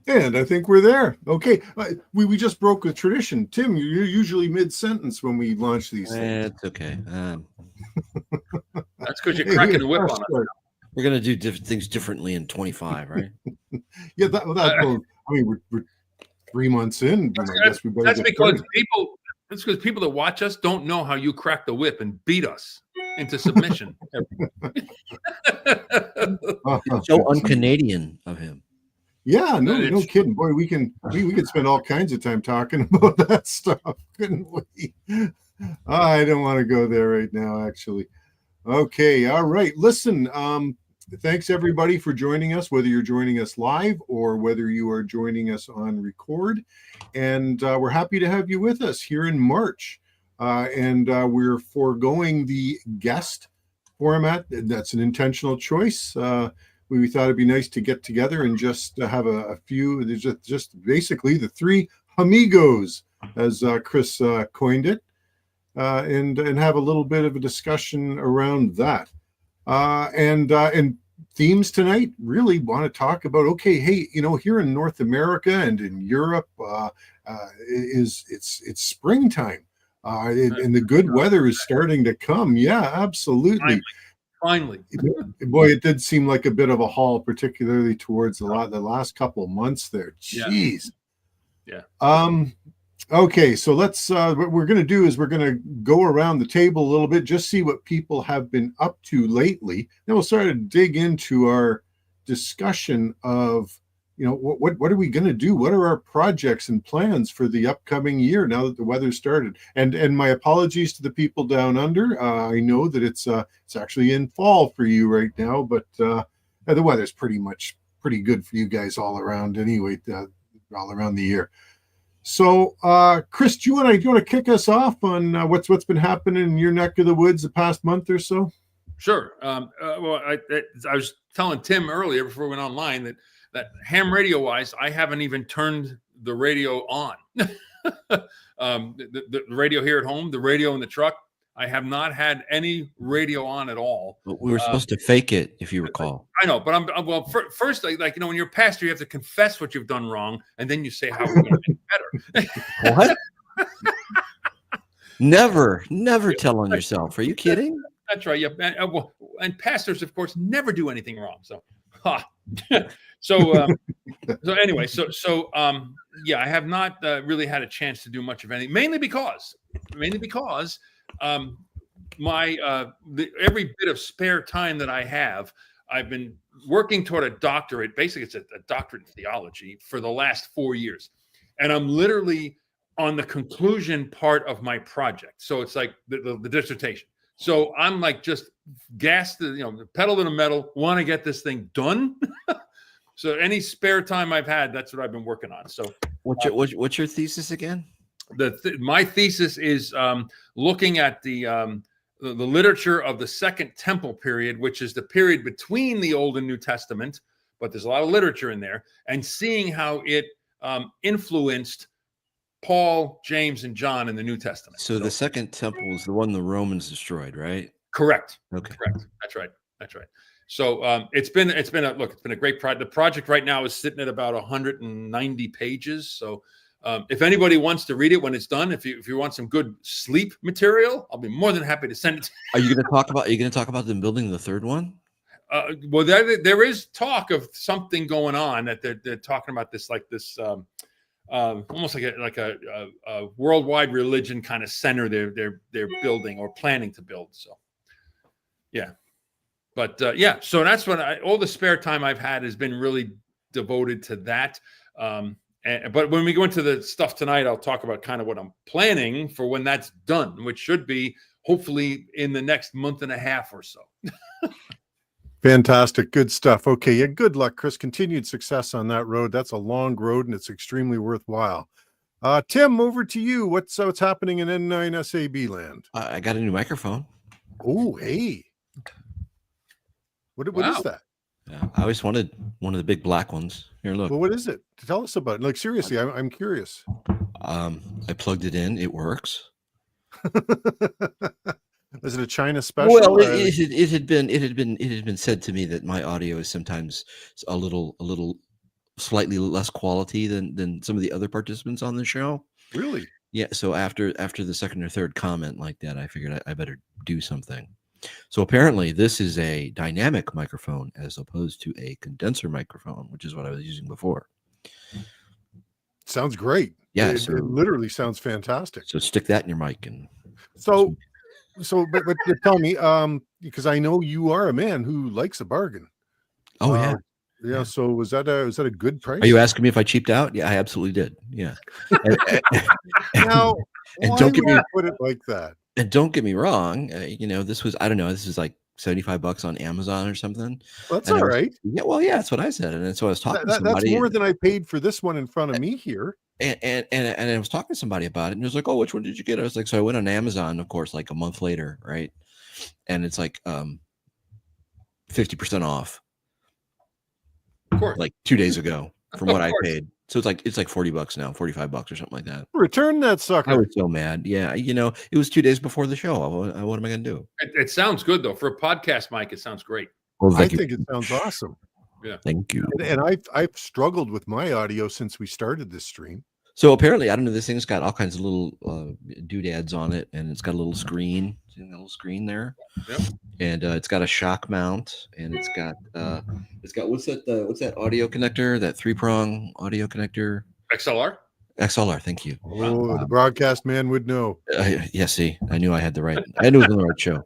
And I think we're there. Okay. We just broke a tradition. Tim, you're usually mid-sentence when we launch these things. It's okay. That's because you're Hey, cracking the whip on us. We're going to do things differently in 25, right? Yeah, well, I mean, we're 3 months in. I guess we better that's get because started. That's because people that watch us don't know how you crack the whip and beat us into submission. It's so un-Canadian of him. Yeah, no kidding. Boy, we could spend all kinds of time talking about that stuff, couldn't we? I don't want to go there right now, actually. Okay, all right. Listen, thanks everybody for joining us, whether you're joining us live or whether you are joining us on record. And we're happy to have you with us here in March. And we're foregoing the guest format. That's an intentional choice. We thought it'd be nice to get together and just have a few, just basically the three amigos, as Chris coined it, and have a little bit of a discussion around that. And themes tonight really want to talk about, okay, hey, here in North America and in Europe, it's springtime, and the good weather is starting to come. Yeah, absolutely. Finally. Boy, it did seem like a bit of a haul, particularly towards the last couple of months there. Jeez. Yeah. Okay, so let's what we're going to do is we're going to go around the table a little bit, just see what people have been up to lately. Then we'll start to dig into our discussion of, what are we going to do? What are our projects and plans for the upcoming year now that the weather started? And my apologies to the people down under. I know that it's actually in fall for you right now, but the weather's pretty good for you guys all around anyway, all around the year. So, Chris, do you want to kick us off on what's been happening in your neck of the woods the past month or so? Sure. Well, I was telling Tim earlier before we went online that ham radio wise, I haven't even turned the radio on. The radio here at home, the radio in the truck, I have not had any radio on at all. But we were supposed to fake it, if you recall. I know, but first, like when you're a pastor, you have to confess what you've done wrong, and then you say how we're going to make it better. What? Never tell on yourself. Are you kidding? That's right. Yeah. And pastors, of course, never do anything wrong. So, anyway, yeah, I have not really had a chance to do much of anything, mainly because every bit of spare time that I have, I've been working toward a doctorate. Basically, it's a doctorate in theology for the last 4 years, and I'm literally on the conclusion part of my project. So it's like the dissertation. So I'm like just gassed, pedal to the metal, want to get this thing done. So any spare time I've had, that's what I've been working on. So what's your thesis again? My thesis is looking at the literature of the Second Temple period, which is the period between the Old and New Testament, but there's a lot of literature in there, and seeing how it influenced Paul, James, and John in the New Testament. So the Second Temple is the one the Romans destroyed, right? Correct. Okay. Correct. That's right. So it's been a great project. The project right now is sitting at about 190 pages. So if anybody wants to read it when it's done, if you want some good sleep material, I'll be more than happy to send it. Are you going to talk about them building the third one? Well, there is talk of something going on that they're talking about this almost like a worldwide religion kind of center they're building or planning to build. So, yeah. But so that's when all the spare time I've had has been really devoted to that. But when we go into the stuff tonight, I'll talk about kind of what I'm planning for when that's done, which should be hopefully in the next month and a half or so. Fantastic. Good stuff. Okay. Yeah. Good luck, Chris. Continued success on that road. That's a long road and it's extremely worthwhile. Tim, over to you. What's happening in N9SAB land? I got a new microphone. Oh, hey. What is that? Yeah, I always wanted one of the big black ones. Here, look. Well, what is it? Tell us about it. Like, seriously, I'm curious. I plugged it in. It works. Is it a China special? Well, it had been said to me that my audio is sometimes a little slightly less quality than some of the other participants on the show. Really? Yeah. So after the second or third comment like that, I figured I better do something. So apparently this is a dynamic microphone as opposed to a condenser microphone, which is what I was using before. Sounds great. Yeah, It literally sounds fantastic. So stick that in your mic and but tell me, because I know you are a man who likes a bargain. Oh yeah. Yeah. So was that a good price? Are you asking me if I cheaped out? Yeah, I absolutely did. Yeah. Now, and don't get me put it like that. And don't get me wrong, this was, I don't know, this is like $75 on Amazon or something. That's all right. Yeah, well, yeah, that's what I said. And so I was talking to somebody. That's more than I paid for this one in front of me here. And I was talking to somebody about it, and he was like, "Oh, which one did you get?" I was like, so I went on Amazon, of course, like a month later, right? And it's like 50% off. Of course. Like 2 days ago from what I paid. So it's like $40 now, $45 or something like that. Return that sucker. I was so mad. Yeah, it was 2 days before the show. What am I going to do? It sounds good though. For a podcast mic, it sounds great. Well, I think it sounds awesome. Yeah. Thank you. And I've struggled with my audio since we started this stream. So apparently, I don't know, this thing's got all kinds of little doodads on it, and it's got a little screen. See a little screen there? Yep. And it's got a shock mount, and it's got what's that audio connector? That 3-prong audio connector? XLR. Thank you. Oh, the broadcast man would know. Yeah, see, I knew I had the right. I knew it was on the right show.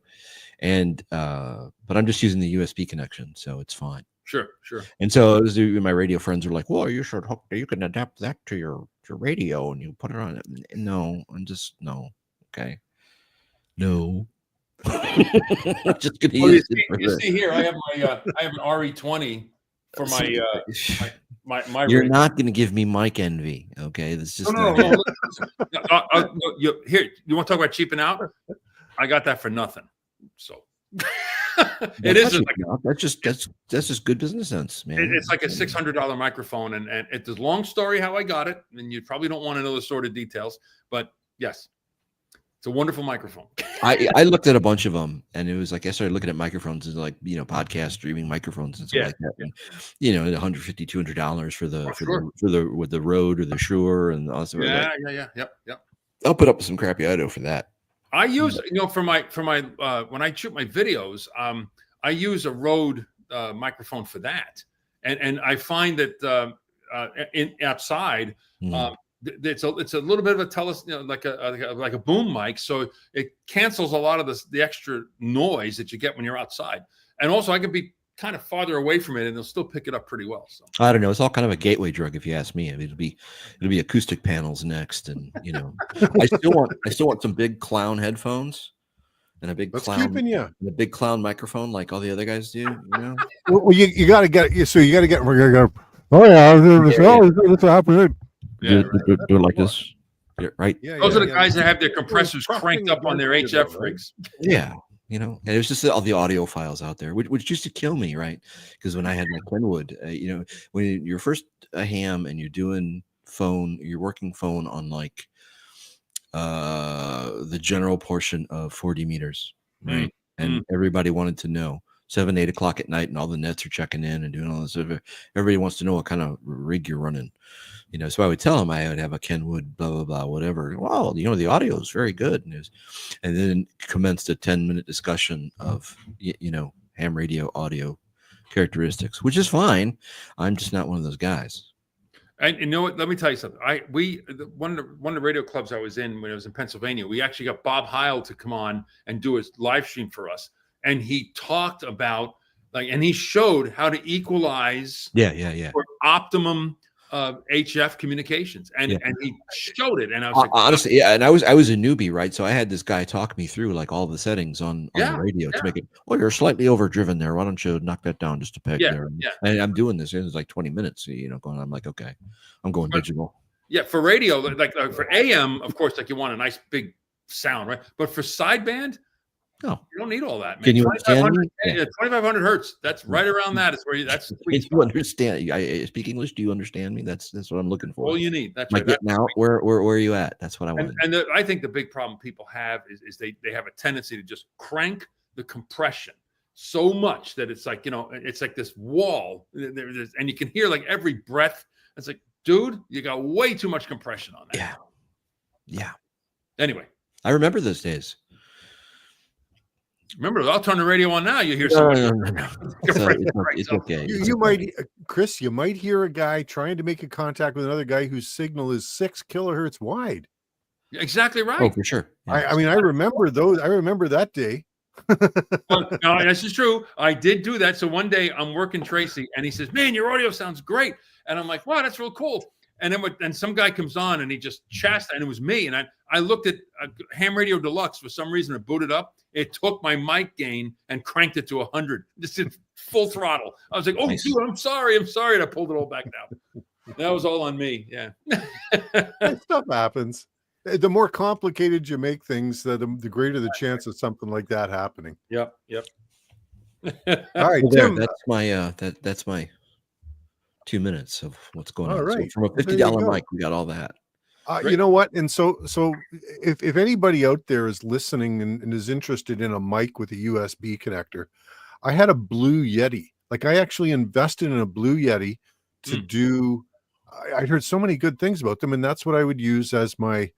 And but I'm just using the USB connection, so it's fine. Sure. And so my radio friends were like, "Well, you can adapt that to your radio and you put it on it." No, no. Okay. No. Just gonna you see here, I have an RE20 for my You're radio. not gonna give me mic envy, okay? That's just no. Here, you want to talk about cheaping out? I got that for nothing. So that's just good business sense, man. It's like a $600 microphone, and it's a long story how I got it, and you probably don't want to know the sort of details, but yes, it's a wonderful microphone. I looked at a bunch of them, and it was like I started looking at microphones and like podcast streaming microphones and stuff like that, and $150, $200 for the with the Rode or the Shure and also yep. I'll put up some crappy audio for that. I use for my when I shoot my videos, I use a Rode microphone for that, and I find that outside it's a little bit of a like a boom mic, so it cancels a lot of the extra noise that you get when you're outside, and also I can be kind of farther away from it and they'll still pick it up pretty well. So I don't know. It's all kind of a gateway drug, if you ask me. I mean, it'll be acoustic panels next, and I still want some big clown headphones and a big clown microphone like all the other guys do. Well, you got to get. So you got to get. We're gonna go. Oh yeah, this happened. Yeah, do it like this. Yeah, right. Yeah, those are the guys that have their compressors cranked up on their HF rigs. Yeah. And it was just all the audio files out there, which used to kill me, right? Because when I had my Kenwood, when you're first a ham and you're doing you're working phone on like the general portion of 40 meters, right? And everybody wanted to know 7, 8 o'clock at night, and all the nets are checking in and doing all this. Everybody wants to know what kind of rig you're running. So I would tell them I would have a Kenwood, blah, blah, blah, whatever. Well, the audio is very good. And then commenced a 10-minute discussion of, ham radio audio characteristics, which is fine. I'm just not one of those guys. And you know what? Let me tell you something. One of the radio clubs I was in when I was in Pennsylvania, we actually got Bob Heil to come on and do a live stream for us. And he talked about and he showed how to equalize for optimum HF communications, and he showed it, and I was like, honestly, and I was a newbie, right? So I had this guy talk me through like all the settings on the radio to make it. Well, you're slightly overdriven there. Why don't you knock that down just a peg there? And I'm doing this. It's like 20 minutes, going. I'm like, okay, I'm going digital. Yeah, for radio, like for AM, of course, like you want a nice big sound, right? But for sideband, no, you don't need all that. Man. Can you understand me? 2,500 hertz. That's right around that. Is where that's. Can you understand? I speak English. Do you understand me? That's what I'm looking for. All you need. That's right. Getting out. Where are you at? That's what I want. And I think the big problem people have is they have a tendency to just crank the compression so much that it's like, it's like this wall, and you can hear like every breath. It's like, dude, you got way too much compression on that. Yeah. Yeah. Anyway, I remember those days. remember, I'll turn the radio on now. You hear No, somebody. no. It's okay. You might, Chris, you might hear a guy trying to make a contact with another guy whose signal is 6 kilohertz wide. Exactly right. Oh, for sure. Yeah. I mean, I remember those. I remember that day. No, this is true. I did do that. So one day I'm working Tracy, and he says, "Man, your audio sounds great." And I'm like, "Wow, that's real cool." And then some guy comes on, and he just chastised, and it was me. And I looked at Ham Radio Deluxe for some reason. It booted up. It took my mic gain and cranked it to 100. Just in full throttle. I was like, "Oh, Nice. dude, I'm sorry. And I pulled it all back down. That was all on me. Yeah. That stuff happens. The more complicated you make things, the greater the chance of something like that happening. Yep. All right, Well, there, Tim. that's my 2 minutes of what's going All on. right. So from a Well, there you $50 go. mic, we got all that. You know what? And so if anybody out there is listening and is interested in a mic with a USB connector, I had a Blue Yeti. Like, I actually invested in a Blue Yeti to do. I heard so many good things about them, and that's what I would use as my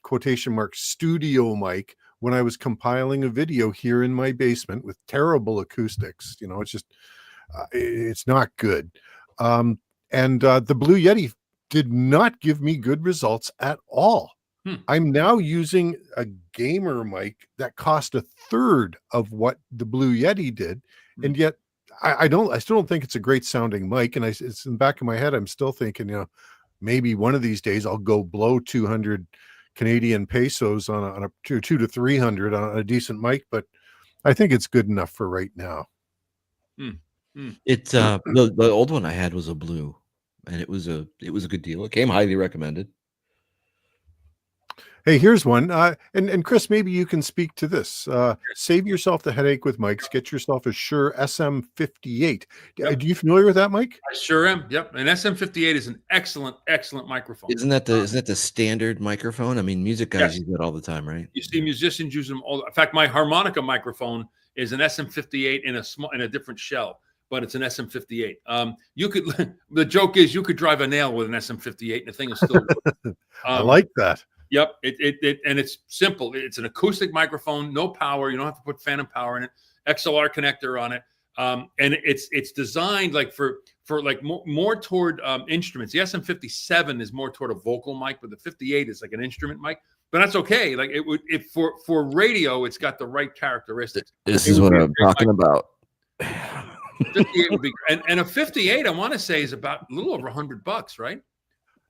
quotation mark studio mic when I was compiling a video here in my basement with terrible acoustics. It's just it's not good. And the Blue Yeti did not give me good results at all. I'm now using a gamer mic that cost a third of what the Blue Yeti did, and yet I still don't think it's a great sounding mic. And it's in the back of my head, I'm still thinking, maybe one of these days I'll go blow 200 Canadian pesos on a 2 to 300 on a decent mic, but I think it's good enough for right now. It's the old one I had was a Blue, and it was a good deal. It came highly recommended. Hey, here's one. And Chris, maybe you can speak to this. Save yourself the headache with mics. Get yourself a Shure SM58. Yep. Are you familiar with that mic? I sure am. Yep. An SM58 is an excellent microphone. Isn't that the standard microphone? I mean, music guys use that all the time, right? You see musicians use them all. In fact, my harmonica microphone is an SM58 in a different shell, but it's an SM58. You could. The joke is you could drive a nail with an SM58, and the thing is still work. I like that. Yep. And it's simple. It's an acoustic microphone, no power. You don't have to put phantom power in it. XLR connector on it. And it's designed like for like more toward instruments. The SM57 is more toward a vocal mic, but the 58 is like an instrument mic. But that's okay. Like for radio, it's got the right characteristics. This is what I'm talking about. 58 would be, and a 58, I want to say, is about a little over $100, right?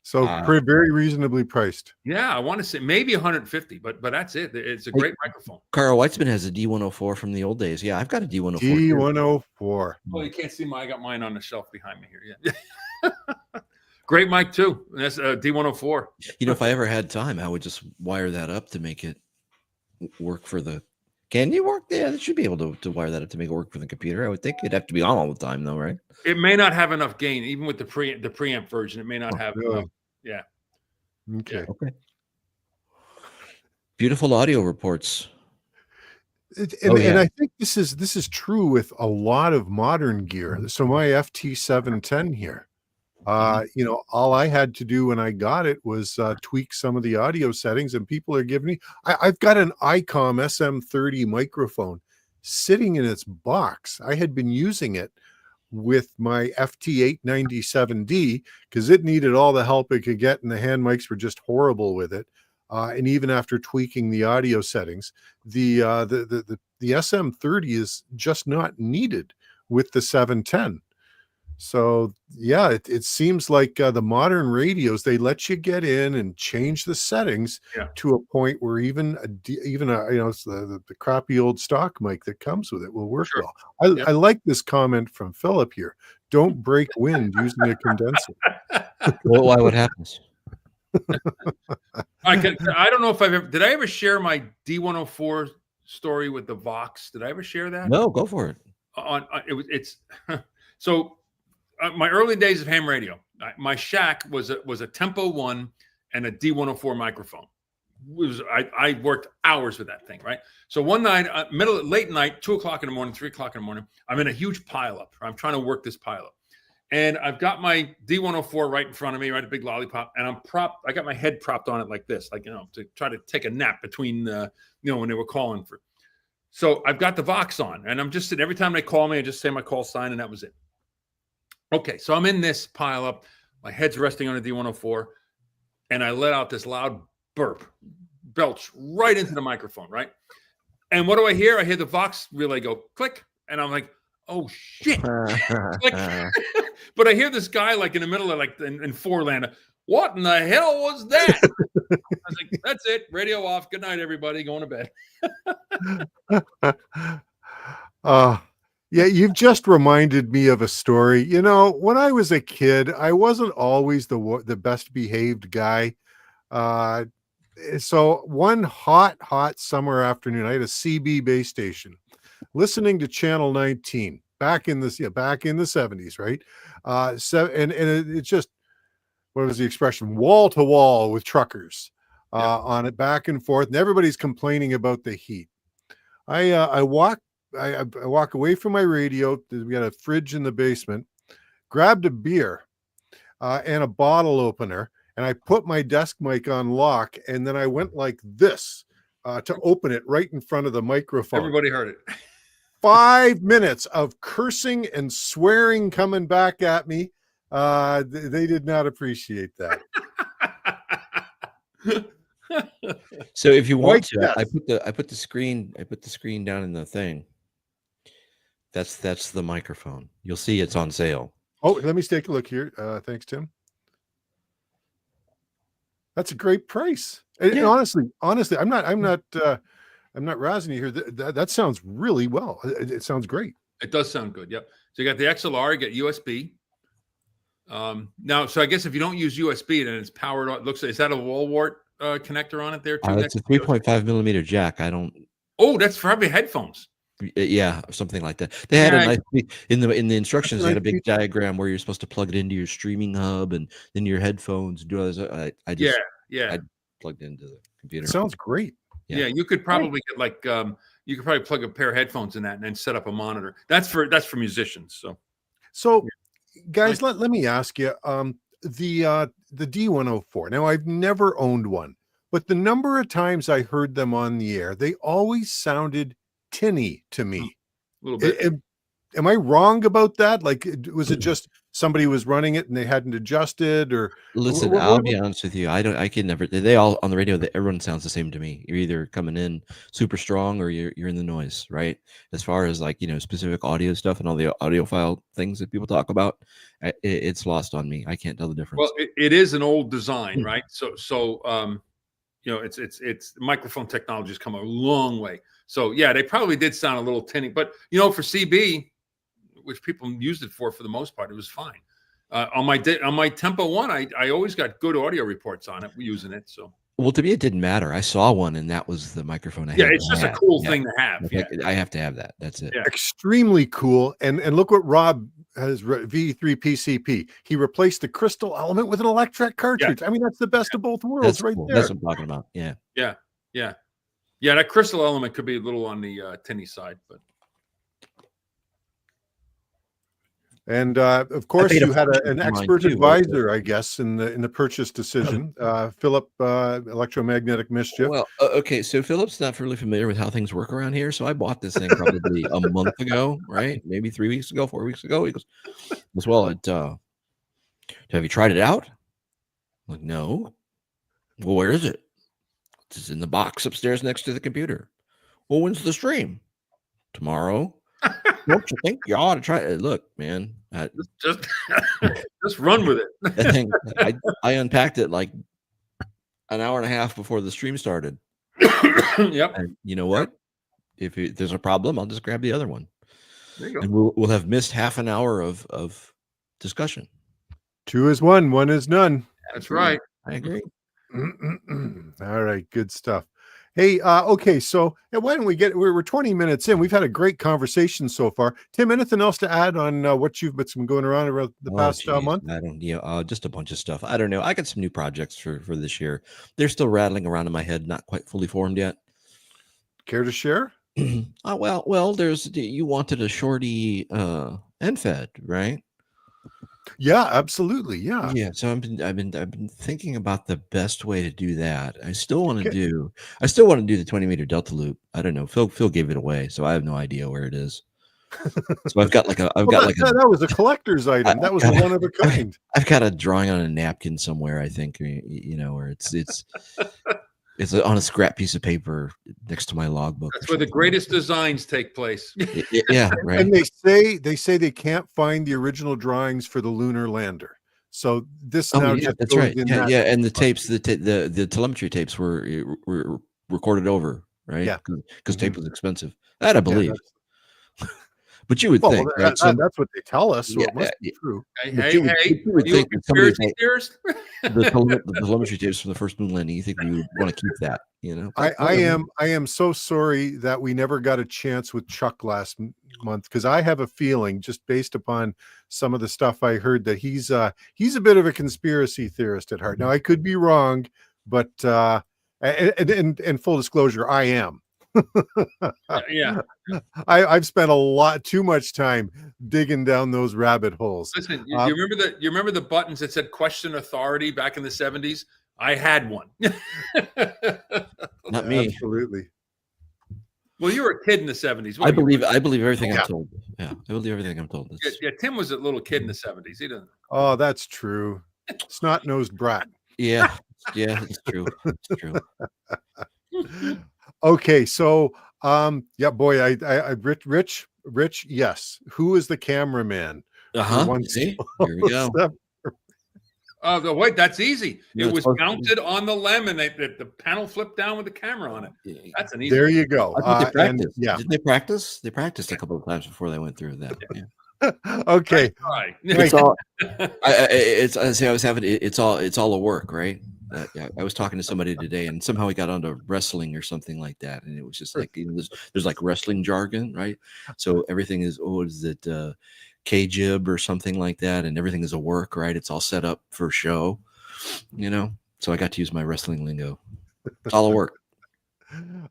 So very reasonably priced. Yeah, I want to say maybe 150, but that's it. It's a great microphone. Carl Weitzman has a D104 from the old days. Yeah, I've got a D104. D104. Well, you can't see I got mine on the shelf behind me here. Yeah. Great mic too. And that's a D104. If I ever had time, I would just wire that up to make it work for the. Can you work? Yeah, it should be able to wire that up to make it work for the computer. I would think it'd have to be on all the time, though, right? It may not have enough gain, even with the preamp version. It may not have enough. Yeah. Okay. Beautiful audio reports. And I think this is true with a lot of modern gear. So my FT710 here, all I had to do when I got it was tweak some of the audio settings, and people are giving me. I've got an ICOM SM30 microphone sitting in its box. I had been using it with my FT897D because it needed all the help it could get, and the hand mics were just horrible with it. And even after tweaking the audio settings, the SM30 is just not needed with the 710. So yeah, it seems like the modern radios, they let you get in and change the settings to a point where even the crappy old stock mic that comes with it will work well. I like this comment from Philip here. Don't break wind using a condenser. Well, why? What happens? I don't know if did I ever share my D104 story with the Vox? Did I ever share that? No, go for it. So my early days of ham radio, my shack was a Tempo 1 and a D104 microphone. I worked hours with that thing, right? So one night, late night, 2 o'clock in the morning, 3 o'clock in the morning, I'm in a huge pileup. I'm trying to work this pileup. And I've got my D104 right in front of me, right, a big lollipop, and I got my head propped on it like this, like, to try to take a nap between, when they were calling for. So I've got the Vox on, and I'm just sitting, every time they call me, I just say my call sign, and that was it. Okay, so I'm in this pileup, my head's resting on a D104, and I let out this loud belch right into the microphone, right? And what do I hear? I hear the Vox relay go click, and I'm like, oh shit. But I hear this guy like in the middle of like in Fourland. What in the hell was that? I was like, that's it. Radio off. Good night, everybody. Going to bed. Yeah, you've just reminded me of a story. When I was a kid, I wasn't always the best behaved guy. So one hot summer afternoon, I had a CB base station, listening to Channel 19 back in the 70s, right? And it's just, what was the expression? Wall to wall with truckers on it, back and forth, and everybody's complaining about the heat. I walk away from my radio. We got a fridge in the basement, grabbed a beer and a bottle opener, and I put my desk mic on lock, and then I went like this to open it right in front of the microphone. Everybody heard it. 5 minutes of cursing and swearing coming back at me. They did not appreciate that. So if you want to, I put the screen down in the thing. That's the microphone. You'll see it's on sale. Oh, let me take a look here. Thanks, Tim. That's a great price. And honestly, I'm not razzing you here. That sounds really well. It sounds great. It does sound good. Yep. So you got the XLR, you got USB. Now, so I guess if you don't use USB, then it's powered on. Is that a wall wart connector on it there too? It's a 3.5 millimeter jack. Oh, that's for having headphones. Yeah, something like that. They had a nice in the instructions. They had a big diagram where you're supposed to plug it into your streaming hub and then your headphones. Do all this. I plugged into the computer. It sounds great. Yeah, you could probably get like you could probably plug a pair of headphones in that and then set up a monitor. That's for musicians. So guys, let me ask you, the D104. Now, I've never owned one, but the number of times I heard them on the air, they always sounded tinny to me. A little bit. Am I wrong about that? Like, was it just somebody was running it and they hadn't adjusted? Or listen, I'll be honest with you. I can never. They all on the radio. Everyone sounds the same to me. You're either coming in super strong or you're in the noise, right? As far as like specific audio stuff and all the audiophile things that people talk about, it's lost on me. I can't tell the difference. Well, it is an old design, right? So it's microphone technology has come a long way. So yeah, they probably did sound a little tinny, but for CB, which people used it for the most part, it was fine. On my Tempo One, I always got good audio reports on it using it. So well, to me, it didn't matter. I saw one, and that was the microphone I had. Yeah, it's just a cool thing to have. Yeah. I have to have that. That's it. Yeah. Extremely cool. And look what Rob has, V3 PCP. He replaced the crystal element with an electric cartridge. Yeah. I mean, that's the best of both worlds, right there. That's what I'm talking about. Yeah. Yeah, that crystal element could be a little on the tinny side, but. And of course, you had an expert advisor, I guess, in the purchase decision, Philip, Electromagnetic Mischief. Well, okay, so Philip's not really familiar with how things work around here, so I bought this thing probably a month ago, right? Maybe 3 weeks ago, 4 weeks ago. He goes, "Well, have you tried it out?" I'm like, "No." "Well, where is it?" "It's in the box upstairs next to the computer." "Well, when's the stream?" "Tomorrow." "Don't you think you ought to try it?" Look, man, just run with it. That thing, I unpacked it like an hour and a half before the stream started. Yep. And you know what? If there's a problem, I'll just grab the other one. There you go. And we'll have missed half an hour of discussion. 2 is 1, 1 is none. That's right. I agree. All right, good stuff. Hey, okay, so why don't we we're 20 minutes in. We've had a great conversation so far. Tim, anything else to add on what you've been going around the past Geez, month? I don't, just a bunch of stuff. I don't know. I got some new projects for this year. They're still rattling around in my head, not quite fully formed yet. Care to share? Well, you wanted a shorty end fed, right? Yeah, absolutely. Yeah. Yeah, so I've been thinking about the best way to do that. I still want to Okay. do the 20-meter delta loop. I don't know. Phil gave it away, so I have no idea where it is. So I've got like a Well, that was a collector's item. That was a one of a kind. I've got a drawing on a napkin somewhere, I think, where it's on a scrap piece of paper next to my logbook. That's where the greatest designs take place. Yeah, right. And they say they can't find the original drawings for the lunar lander. So this Oh, now yeah, just that's goes right. in Yeah, that. yeah, and the tapes, the telemetry tapes were recorded over, right? Yeah. Because tape was expensive. That I Yeah, believe. But you would well, think, right? So that's what they tell us, so yeah, it must be true. but you would you a think that somebody conspiracy theorist? the telemetry tapes from the first moon landing, you think we would want to keep that, But I am so sorry that we never got a chance with Chuck last month, because I have a feeling, just based upon some of the stuff I heard, that he's a bit of a conspiracy theorist at heart. Now I could be wrong, but and full disclosure, I am. Yeah. I've spent too much time digging down those rabbit holes. Listen, you remember the buttons that said "Question Authority" back in the 70s? I had one. not me. Absolutely. Well, you were a kid in the 70s. I believe everything I'm told. Yeah, I believe everything I'm told. Yeah, Tim was a little kid in the 70s. He doesn't. Oh, that's true. Snot-nosed brat. Yeah, it's true. It's true. Okay, so yeah, boy, I Rich, yes. Who is the cameraman? See, here we go. Oh, wait, that's easy. No, it was mounted on the LEM, and the panel flipped down with the camera on it. That's an easy. There you go. They practiced. Yeah, did they practice? They practiced a couple of times before they went through that. Yeah. Okay. It's all. It's all a work, right? I was talking to somebody today, and somehow we got onto wrestling or something like that, and it was just like there's like wrestling jargon, right? So everything is is it K-jib or something like that, and everything is a work, right? It's all set up for show, So I got to use my wrestling lingo. It's all a work.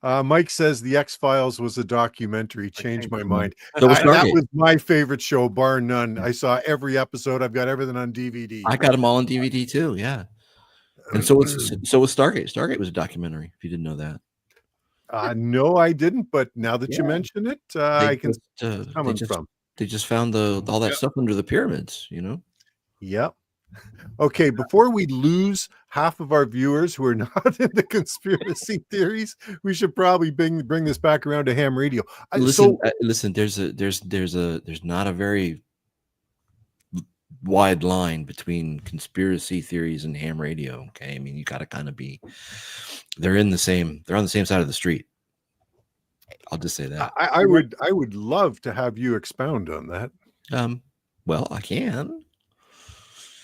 Mike says the X-Files was a documentary. Changed my mind. So that was my favorite show, bar none. I saw every episode. I've got everything on DVD. I got them all on DVD too. Yeah. And so was Stargate. Stargate was a documentary. If you didn't know that. No, I didn't. But now that you mention it, I can see where it's coming from. They just found all that stuff under the pyramids. Yep. Okay, before we lose half of our viewers who are not into conspiracy theories, we should probably bring this back around to ham radio. Listen. There's not a very wide line between conspiracy theories and ham radio. Okay, I mean, you got to kind of they're on the same side of the street. I'll just say that. I would love to have you expound on that. Well, I can.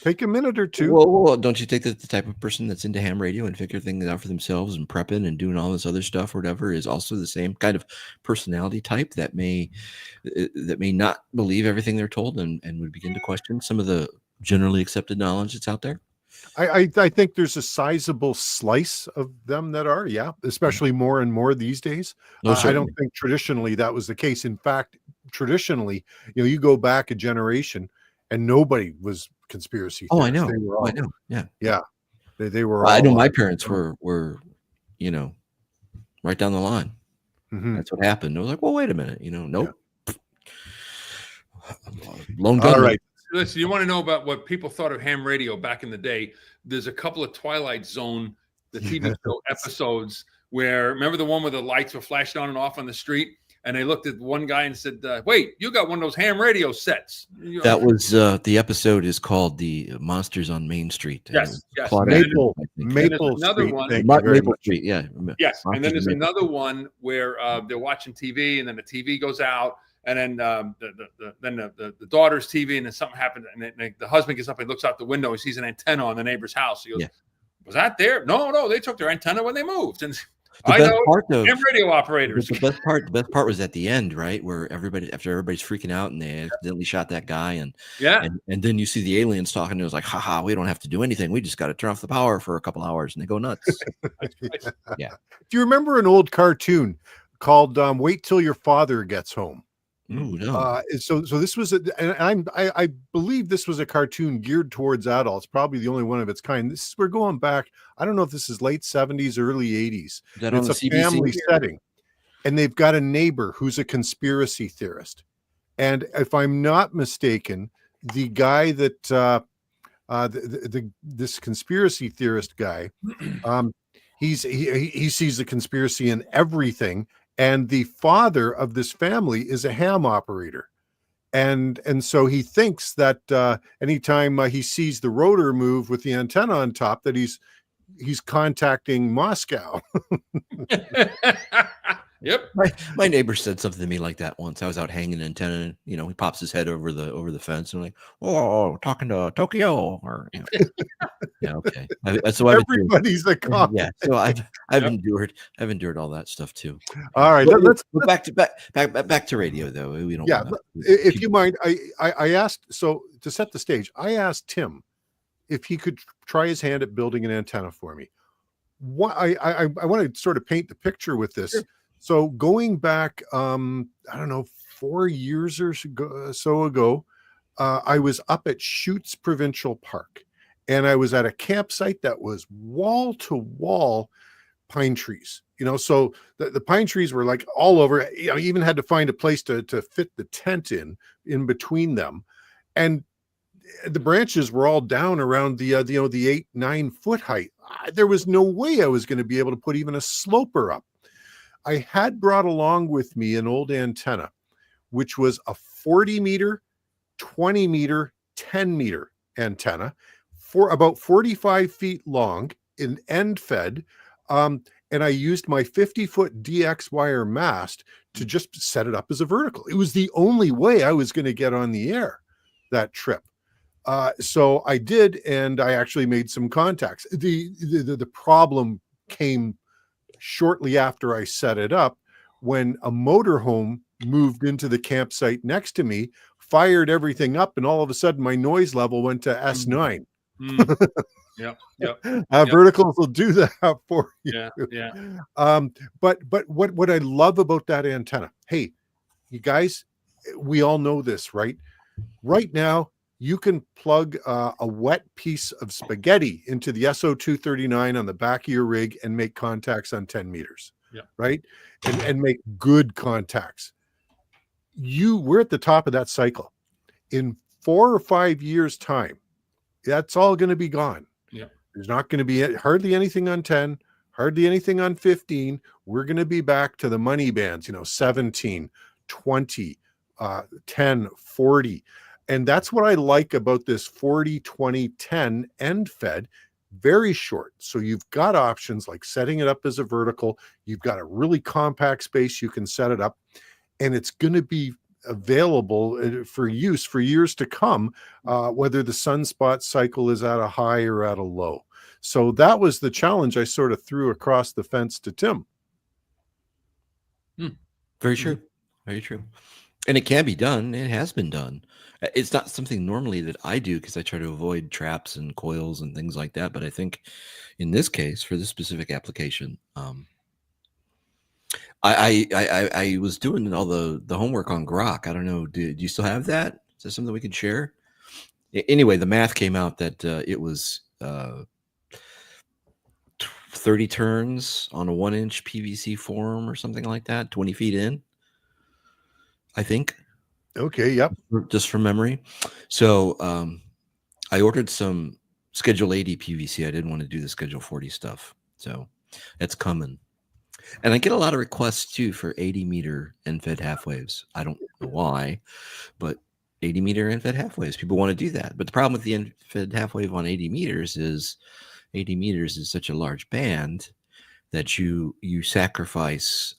Take a minute or two. Well, don't you think that the type of person that's into ham radio and figure things out for themselves and prepping and doing all this other stuff or whatever is also the same kind of personality type that may not believe everything they're told and would begin to question some of the generally accepted knowledge that's out there? I think there's a sizable slice of them that are, especially more and more these days. I don't think traditionally that was the case. In fact, traditionally, you go back a generation and nobody was conspiracy theorists. I know. They were all, I know. Yeah. Yeah. They were. I know my parents were right down the line. Mm-hmm. That's what happened. I was like, well, wait a minute. Nope. Yeah. Lone gun. All right. Listen, you want to know about what people thought of ham radio back in the day? There's a couple of Twilight Zone, the TV show episodes where, remember the one where the lights were flashing on and off on the street? And they looked at one guy and said, wait, you got one of those ham radio sets. That was the episode is called The Monsters on Main Street. Yes. Maple another Street. one. Maple Street, yeah. Yes. And then there's another one where they're watching TV and then the TV goes out. And then the daughter's TV, and then something happened, and the husband gets up and looks out the window and sees an antenna on the neighbor's house. He goes, "Was that there? No, they took their antenna when they moved." And The I best know. part though, Damn radio operators. the best part was at the end, right? Where after everybody's freaking out and they accidentally shot that guy, and Yeah. and then you see the aliens talking, and it was like, haha, we don't have to do anything. We just got to turn off the power for a couple hours, and they go nuts. Yeah. Do you remember an old cartoon called Wait Till Your Father Gets Home? Ooh, no. So this was I believe this was a cartoon geared towards adults, probably the only one of its kind. We're going back, I don't know if this is late 70s, early 80s. Is that It's on a the CBC? family setting, and they've got a neighbor who's a conspiracy theorist. And if I'm not mistaken, the guy that this conspiracy theorist guy, he sees the conspiracy in everything. And the father of this family is a ham operator. And so he thinks that anytime he sees the rotor move with the antenna on top, that he's contacting Moscow. Yep. My neighbor said something to me like that once. I was out hanging an antenna, and he pops his head over the fence, and I'm like, oh, talking to Tokyo, or yeah, okay. So Everybody's a cop. yeah. So I've endured all that stuff too. All right, let's back to radio though. We don't. Yeah, if you mind, I asked, so to set the stage, I asked Tim if he could try his hand at building an antenna for me. What I want to sort of paint the picture with this. Sure. So going back, I don't know, 4 years or so ago, I was up at Shoots Provincial Park, and I was at a campsite that was wall to wall pine trees. So the pine trees were like all over. I even had to find a place to fit the tent in between them, and the branches were all down around the 8-9 foot height. There was no way I was going to be able to put even a sloper up. I had brought along with me an old antenna, which was a 40 meter, 20 meter, 10 meter antenna, for about 45 feet long, in end fed. And I used my 50-foot DX wire mast to just set it up as a vertical. It was the only way I was going to get on the air that trip. So I did, and I actually made some contacts. The problem came shortly after I set it up, when a motorhome moved into the campsite next to me, fired everything up, and all of a sudden my noise level went to S9. Yep. Verticals will do that for you. Yeah. But what I love about that antenna, hey, you guys, we all know this, right? Right now, you can plug a wet piece of spaghetti into the SO239 on the back of your rig and make contacts on 10 meters, right? And make good contacts. We're at the top of that cycle. In 4 or 5 years' time, that's all going to be gone. Yeah. There's not going to be hardly anything on 10, hardly anything on 15. We're going to be back to the money bands, 17, 20, 10, 40. And that's what I like about this 40, 20, 10 end fed, very short. So you've got options like setting it up as a vertical. You've got a really compact space. You can set it up, and it's going to be available for use for years to come, whether the sunspot cycle is at a high or at a low. So that was the challenge I sort of threw across the fence to Tim. Very true. Very true. And it can be done. It has been done. It's not something normally that I do because I try to avoid traps and coils and things like that. But I think in this case, for this specific application, I was doing all the homework on Grok. I don't know. Do you still have that? Is that something we can share? Anyway, the math came out that it was 30 turns on a 1-inch PVC form or something like that, 20 feet in, I think. Okay, yep. Just from memory. So I ordered some Schedule 80 PVC. I didn't want to do the Schedule 40 stuff. So that's coming. And I get a lot of requests too for 80 meter end-fed half waves. I don't know why, but 80 meter end-fed half waves. People want to do that. But the problem with the end-fed half wave on 80 meters is such a large band that you sacrifice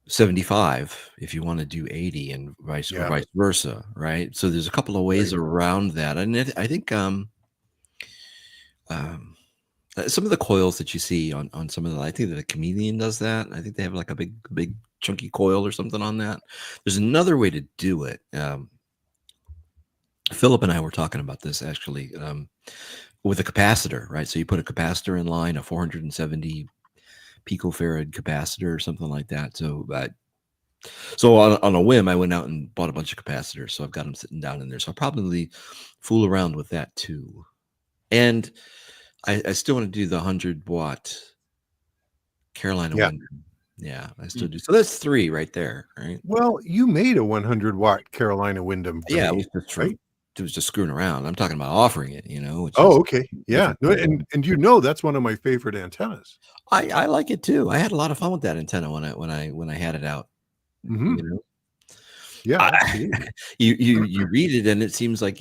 75 if you want to do 80 and vice versa, right? So there's a couple of ways around that. And I think some of the coils that you see on some of the, I think that the Chameleon does that. I think they have like a big chunky coil or something on that. There's another way to do it. Philip and I were talking about this actually, with a capacitor, right? So you put a capacitor in line, a 470 picofarad capacitor or something like that. So on a whim, I went out and bought a bunch of capacitors. So I've got them sitting down in there. So I'll probably fool around with that too. And I still want to do the 100-watt Carolina Wind. Yeah, I still do. So that's 3 right there, right? Well, you made a 100-watt Carolina Windham. Yeah, it was just right. It was just screwing around. I'm talking about offering it, Okay. Yeah. No, and that's one of my favorite antennas. I like it too. I had a lot of fun with that antenna when I had it out. Mm-hmm. Yeah, absolutely. You read it and it seems like,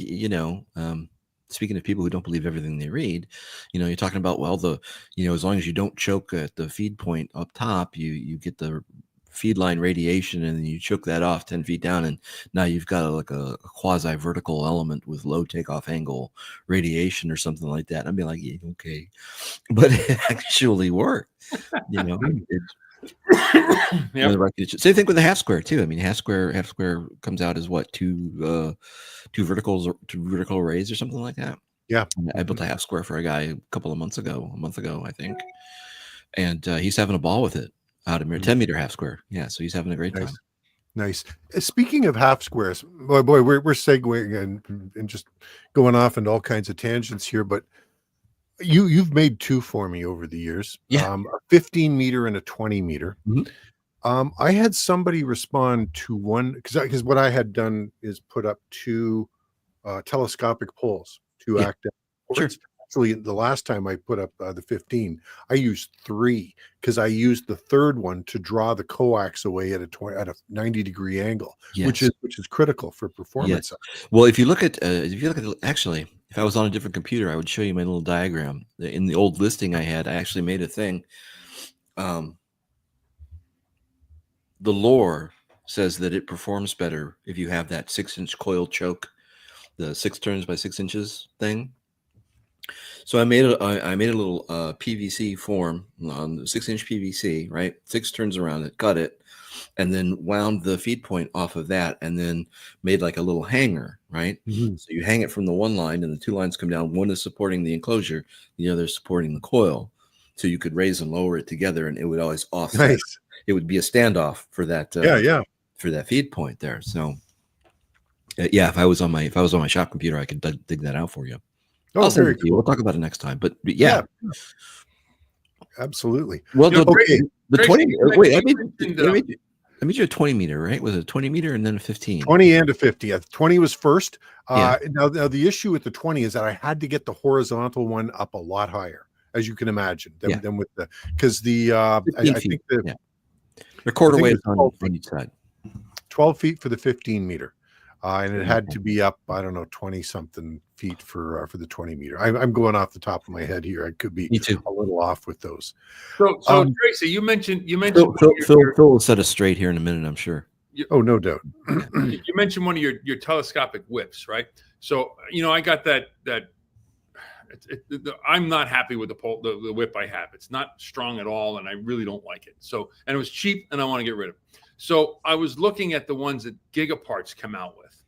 speaking of people who don't believe everything they read, you're talking about, well, as long as you don't choke at the feed point up top, you get the feed line radiation and then you choke that off 10 feet down. And now you've got a quasi vertical element with low takeoff angle radiation or something like that. I'd be like, yeah, okay, but it actually worked, Same thing with the half square too. I mean, half square comes out as what, two vertical arrays or something like that. Yeah, I built a half square for a guy a month ago, I think, and he's having a ball with it out of 10-meter half square. Yeah, so he's having a great time. Nice. Speaking of half squares, boy, we're segueing and just going off into all kinds of tangents here, but you've made 2 for me over the years. Yeah. A 15-meter and a 20-meter. Mm-hmm. I had somebody respond to one because what I had done is put up 2 telescopic poles to act as ports. Sure. Actually, the last time I put up the 15, I used 3 because I used the third one to draw the coax away at a 90-degree angle, which is critical for performance. Yes. Well, if you look at actually, if I was on a different computer, I would show you my little diagram. In the old listing I had, I actually made a thing. The lore says that it performs better if you have that 6-inch coil choke, the 6 turns by 6 inches thing. So I made a little PVC form on the 6-inch PVC, right? 6 turns around it, cut it, and then wound the feed point off of that, and then made like a little hanger, right? Mm-hmm. So you hang it from the one line, and the 2 lines come down. One is supporting the enclosure, the other is supporting the coil. So you could raise and lower it together, and it would always offset. Nice. It would be a standoff for that. For that feed point there. So if I was on my shop computer, I could dig that out for you. Oh, I'll send it to you. We'll talk about it next time. But yeah. Absolutely. Well, the 20. Wait, I made you a 20-meter, right? Was it a 20-meter and then a 15? 20 and a 50. 20 was first. Now the issue with the 20 is that I had to get the horizontal one up a lot higher, as you can imagine, than with the because the I think the quarter weight on each side. 12 feet for the 15-meter. And it had to be up, I don't know, 20 something feet for the 20-meter. I'm going off the top of my head here. I could be a little off with those. So Tracy, you mentioned Phil will set us straight here in a minute, I'm sure. No doubt. You mentioned one of your telescopic whips, right? So I got that. I'm not happy with the whip I have. It's not strong at all, and I really don't like it. So, and it was cheap, and I want to get rid of it. So I was looking at the ones that Gigaparts come out with.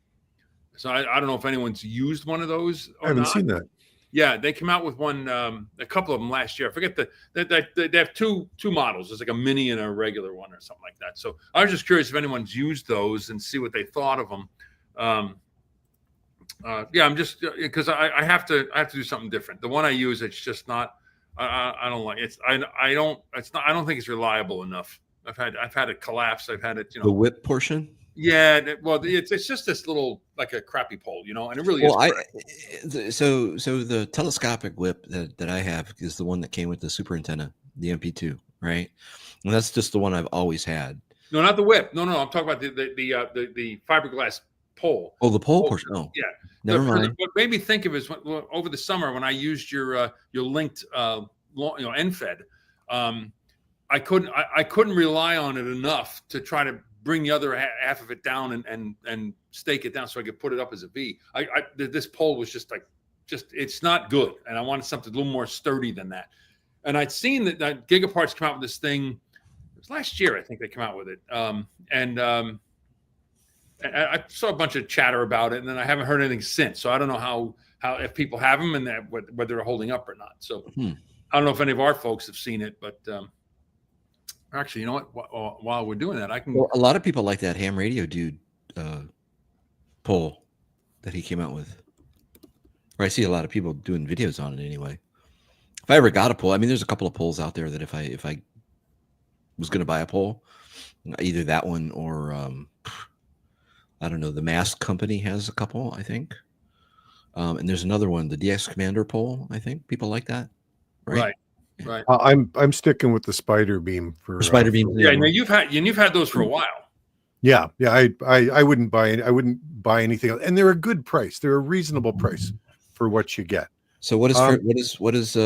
So I don't know if anyone's used one of those. I haven't seen that. Yeah, they came out with one, a couple of them last year. I forget they have two models. There's like a mini and a regular one or something like that. So I was just curious if anyone's used those and see what they thought of them. I'm just because I have to do something different. The one I use, it's just not. I don't like it. I don't think it's reliable enough. I've had it collapse. I've had it. The whip portion. Yeah, well, it's just this little like a crappy pole, and it really is. So the telescopic whip that I have is the one that came with the super antenna, the MP2, right? And that's just the one I've always had. No, not the whip. No, I'm talking about the fiberglass pole. Oh, the pole portion. Oh, yeah. Never mind. What made me think of is over the summer when I used your linked NFED, I couldn't rely on it enough to try to bring the other half of it down and stake it down so I could put it up as a V. This pole was just like it's not good. And I wanted something a little more sturdy than that. And I'd seen that Gigaparts come out with this thing. It was last year, I think they came out with it. I saw a bunch of chatter about it, and then I haven't heard anything since. So I don't know how if people have them and whether they're holding up or not. So I don't know if any of our folks have seen it, but actually, you know what? While we're doing that, I can. Well, a lot of people like that ham radio dude pole that he came out with. Or I see a lot of people doing videos on it anyway. If I ever got a pole, I mean, there's a couple of poles out there that if I was going to buy a pole, either that one or I don't know, the Mask Company has a couple, I think. And there's another one, the DX Commander pole. I think people like that, right? Right. I'm sticking with the Spider Beam for Spider Beam. Yeah, no, you've had those for a while. Yeah. I wouldn't buy anything else, and they're a good price. They're a reasonable price for what you get. So what is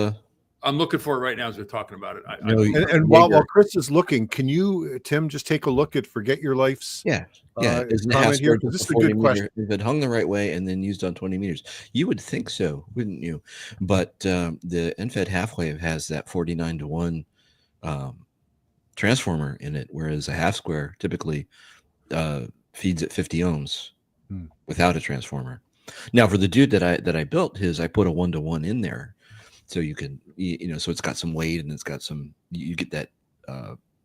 I'm looking for it right now as we're talking about it. And while Chris is looking, can you, Tim, just take a look at Forget Your Life's? Yeah. Comment here? This is a good question. If it hung the right way and then used on 20 meters, you would think so, wouldn't you? But the NFED half wave has that 49-to-1 transformer in it, whereas a half square typically feeds at 50 ohms without a transformer. Now, for the dude that I built his, I put a 1-to-1 in there, so you can so it's got some weight and it's got some. You get that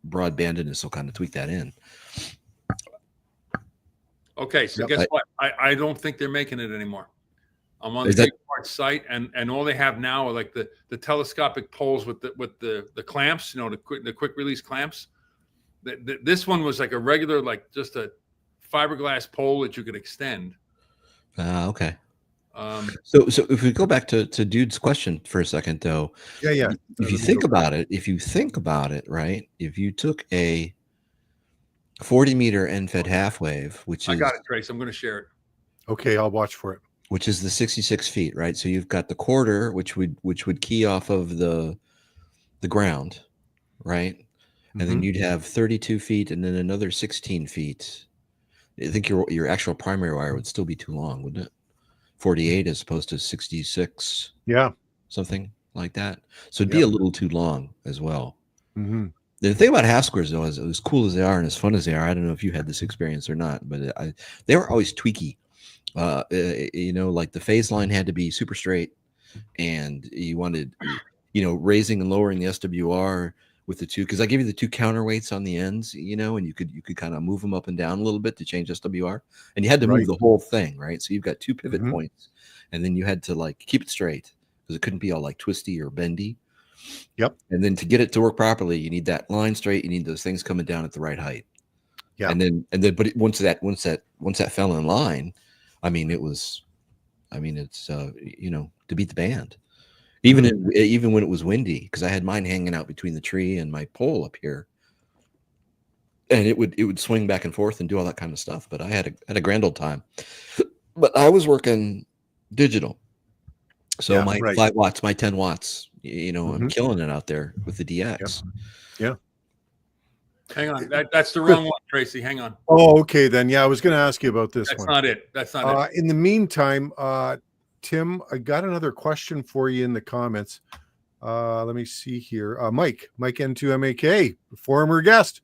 broadbandedness, so kind of tweak that in. Okay, so guess what? I don't think they're making it anymore. I'm on the Gigaparts site, and all they have now are like the telescopic poles with the clamps, the quick release clamps. This one was like a regular, like just a fiberglass pole that you could extend. Okay. So if we go back to dude's question for a second, though. Yeah. If you think about it, right? If you took a 40-meter NFED half wave, I got it, Trace. I'm going to share it. Okay, I'll watch for it. Which is the 66 feet, right? So you've got the quarter, which would key off of the ground, right? And then you'd have 32 feet and then another 16 feet. I think your actual primary wire would still be too long, wouldn't it? 48 as opposed to 66. Yeah. Something like that. So it'd be a little too long as well. Mm-hmm. The thing about half squares, though, is as cool as they are and as fun as they are, I don't know if you had this experience or not, but they were always tweaky. Like the phase line had to be super straight, and you wanted, raising and lowering the SWR with the two, because I give you the two counterweights on the ends, and you could kind of move them up and down a little bit to change SWR, and you had to move the whole thing, right? So you've got two pivot points, and then you had to like keep it straight because it couldn't be all like twisty or bendy. Yep. And then to get it to work properly, you need that line straight. You need those things coming down at the right height. Yeah. And then, but once that fell in line, it's to beat the band. Even when it was windy, because I had mine hanging out between the tree and my pole up here, and it would swing back and forth and do all that kind of stuff. But I had a grand old time. But I was working digital, so my 5 watts, my 10 watts, I'm killing it out there with the DX. Yeah. Hang on, that's the wrong one, Tracy. Hang on. Oh, okay then. Yeah, I was going to ask you about this one. That's not it. In the meantime, Tim, I got another question for you in the comments. Let me see here. Mike N2MAK, former guest.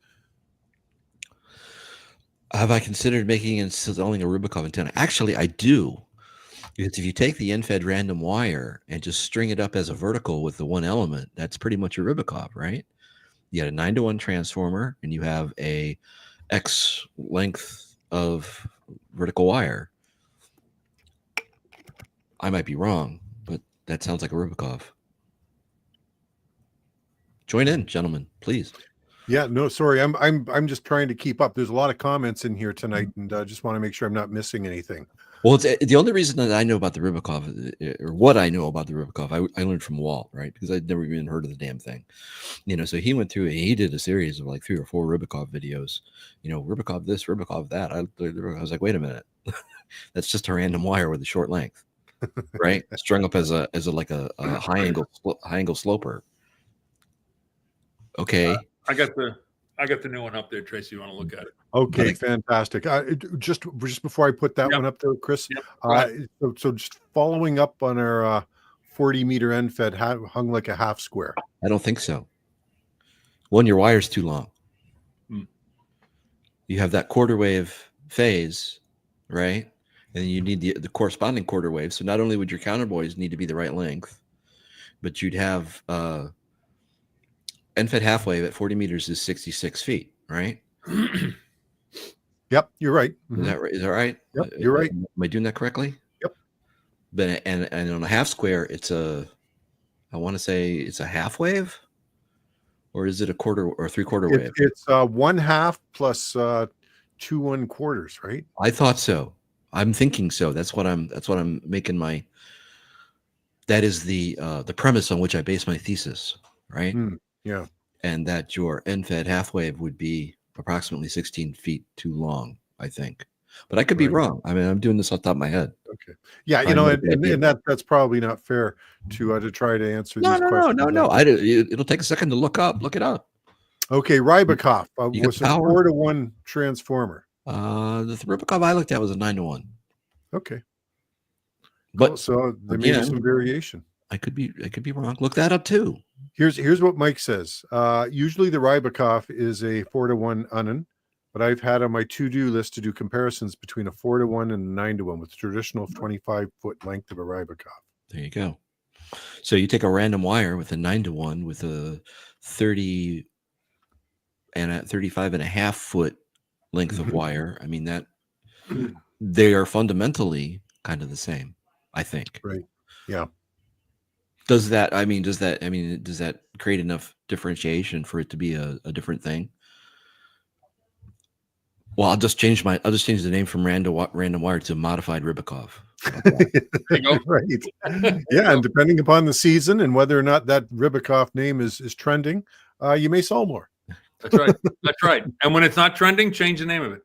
Have I considered making and installing a Rubikov antenna? Actually, I do. Because if you take the NFED random wire and just string it up as a vertical with the one element, that's pretty much a Rubikov, right? You got a 9-to-1 transformer, and you have a X length of vertical wire. I might be wrong, but that sounds like a Rubikov. Join in, gentlemen, please. Yeah, no, sorry. I'm just trying to keep up. There's a lot of comments in here tonight, and just want to make sure I'm not missing anything. Well, it's the only reason that I know about the Rubikov, or what I know about the Rubikov, I learned from Walt, right? Because I'd never even heard of the damn thing. So he went through and he did a series of like 3 or 4 Rubikov videos. Rubikov this, Rubikov that. I was like, wait a minute, that's just a random wire with a short length, right? Strung up as a high angle sloper. Okay. I got the I got the new one up there, Tracy. You want to look at it? Okay, fantastic. Just before I put that one up there, Chris. Yep. So just following up on our 40-meter end fed hung like a half square. I don't think so. One, your wire's too long. You have that quarter wave phase, right? And you need the corresponding quarter wave. So not only would your counterbuoys need to be the right length, but you'd have end fed half wave at 40 meters is 66 feet, right? Yep, you're right. Is that right? Is that right? Yep, you're right. Am I doing that correctly? Yep. But and on a half square, it's I want to say it's a half wave, or is it a quarter or 3/4 wave? It's 1/2 plus 2 1/4, right? I thought so. I'm thinking so. That's what I'm making my. That is the premise on which I base my thesis, right? Yeah. And that your end fed half wave would be approximately 16 feet too long, I think. But I could be wrong. I mean, I'm doing this off the top of my head. Okay. Yeah, and that's probably not fair to try to answer these questions. No. It'll take a second to look it up. Okay, Rybakov was a 4-to-1 transformer. The Rybakov I looked at was a 9-to-1. Okay. But cool. So there may be some variation. I could be wrong. Look that up too. Here's what Mike says. Usually the Rybakov is a 4-to-1 Unnen, but I've had on my to-do list to do comparisons between a 4-to-1 and a 9-to-1 with the traditional 25-foot length of a Rybakov. There you go. So you take a random wire with a 9-to-1 with a 30 and a 35.5 foot length of wire. I mean, that they are fundamentally kind of the same, I think. Right. Yeah. Does that create enough differentiation for it to be a different thing? Well, I'll just change the name from random wire to modified Rybakov. Right. Yeah, and depending upon the season and whether or not that Rybakov name is trending, you may sell more. That's right. That's right. And when it's not trending, change the name of it.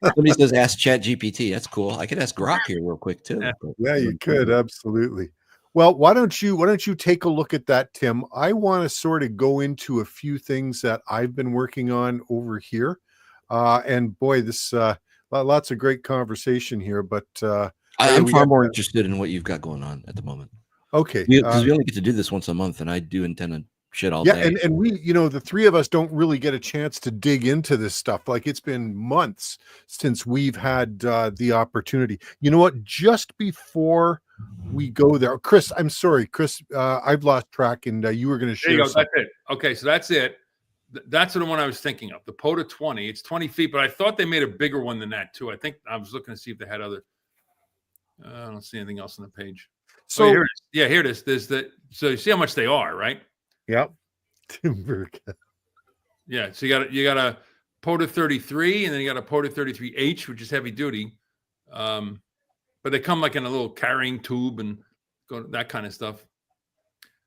Somebody says ask ChatGPT. That's cool. I could ask Grok here real quick too. Yeah, you could, absolutely. Well, why don't you take a look at that, Tim? I want to sort of go into a few things that I've been working on over here. And boy, this lots of great conversation here, but I'm far more interested in what you've got going on at the moment. Okay. Because we only get to do this once a month, and I do intend to shit all day. And we, the three of us don't really get a chance to dig into this stuff. Like, it's been months since we've had the opportunity. You know what? Just before we go there, Chris, I'm sorry, Chris, I've lost track, and you were going to share. There you go. That's it. Okay, so that's it. That's the one I was thinking of. The POTA 20. It's 20 feet, but I thought they made a bigger one than that too. I think I was looking to see if they had other. I don't see anything else on the page. So here it is. Yeah, here it is. There's so you see how much they are, right? Yep. Yeah. So you got a POTA 33, and then you got a POTA 33H, which is heavy duty. But they come like in a little carrying tube and that kind of stuff.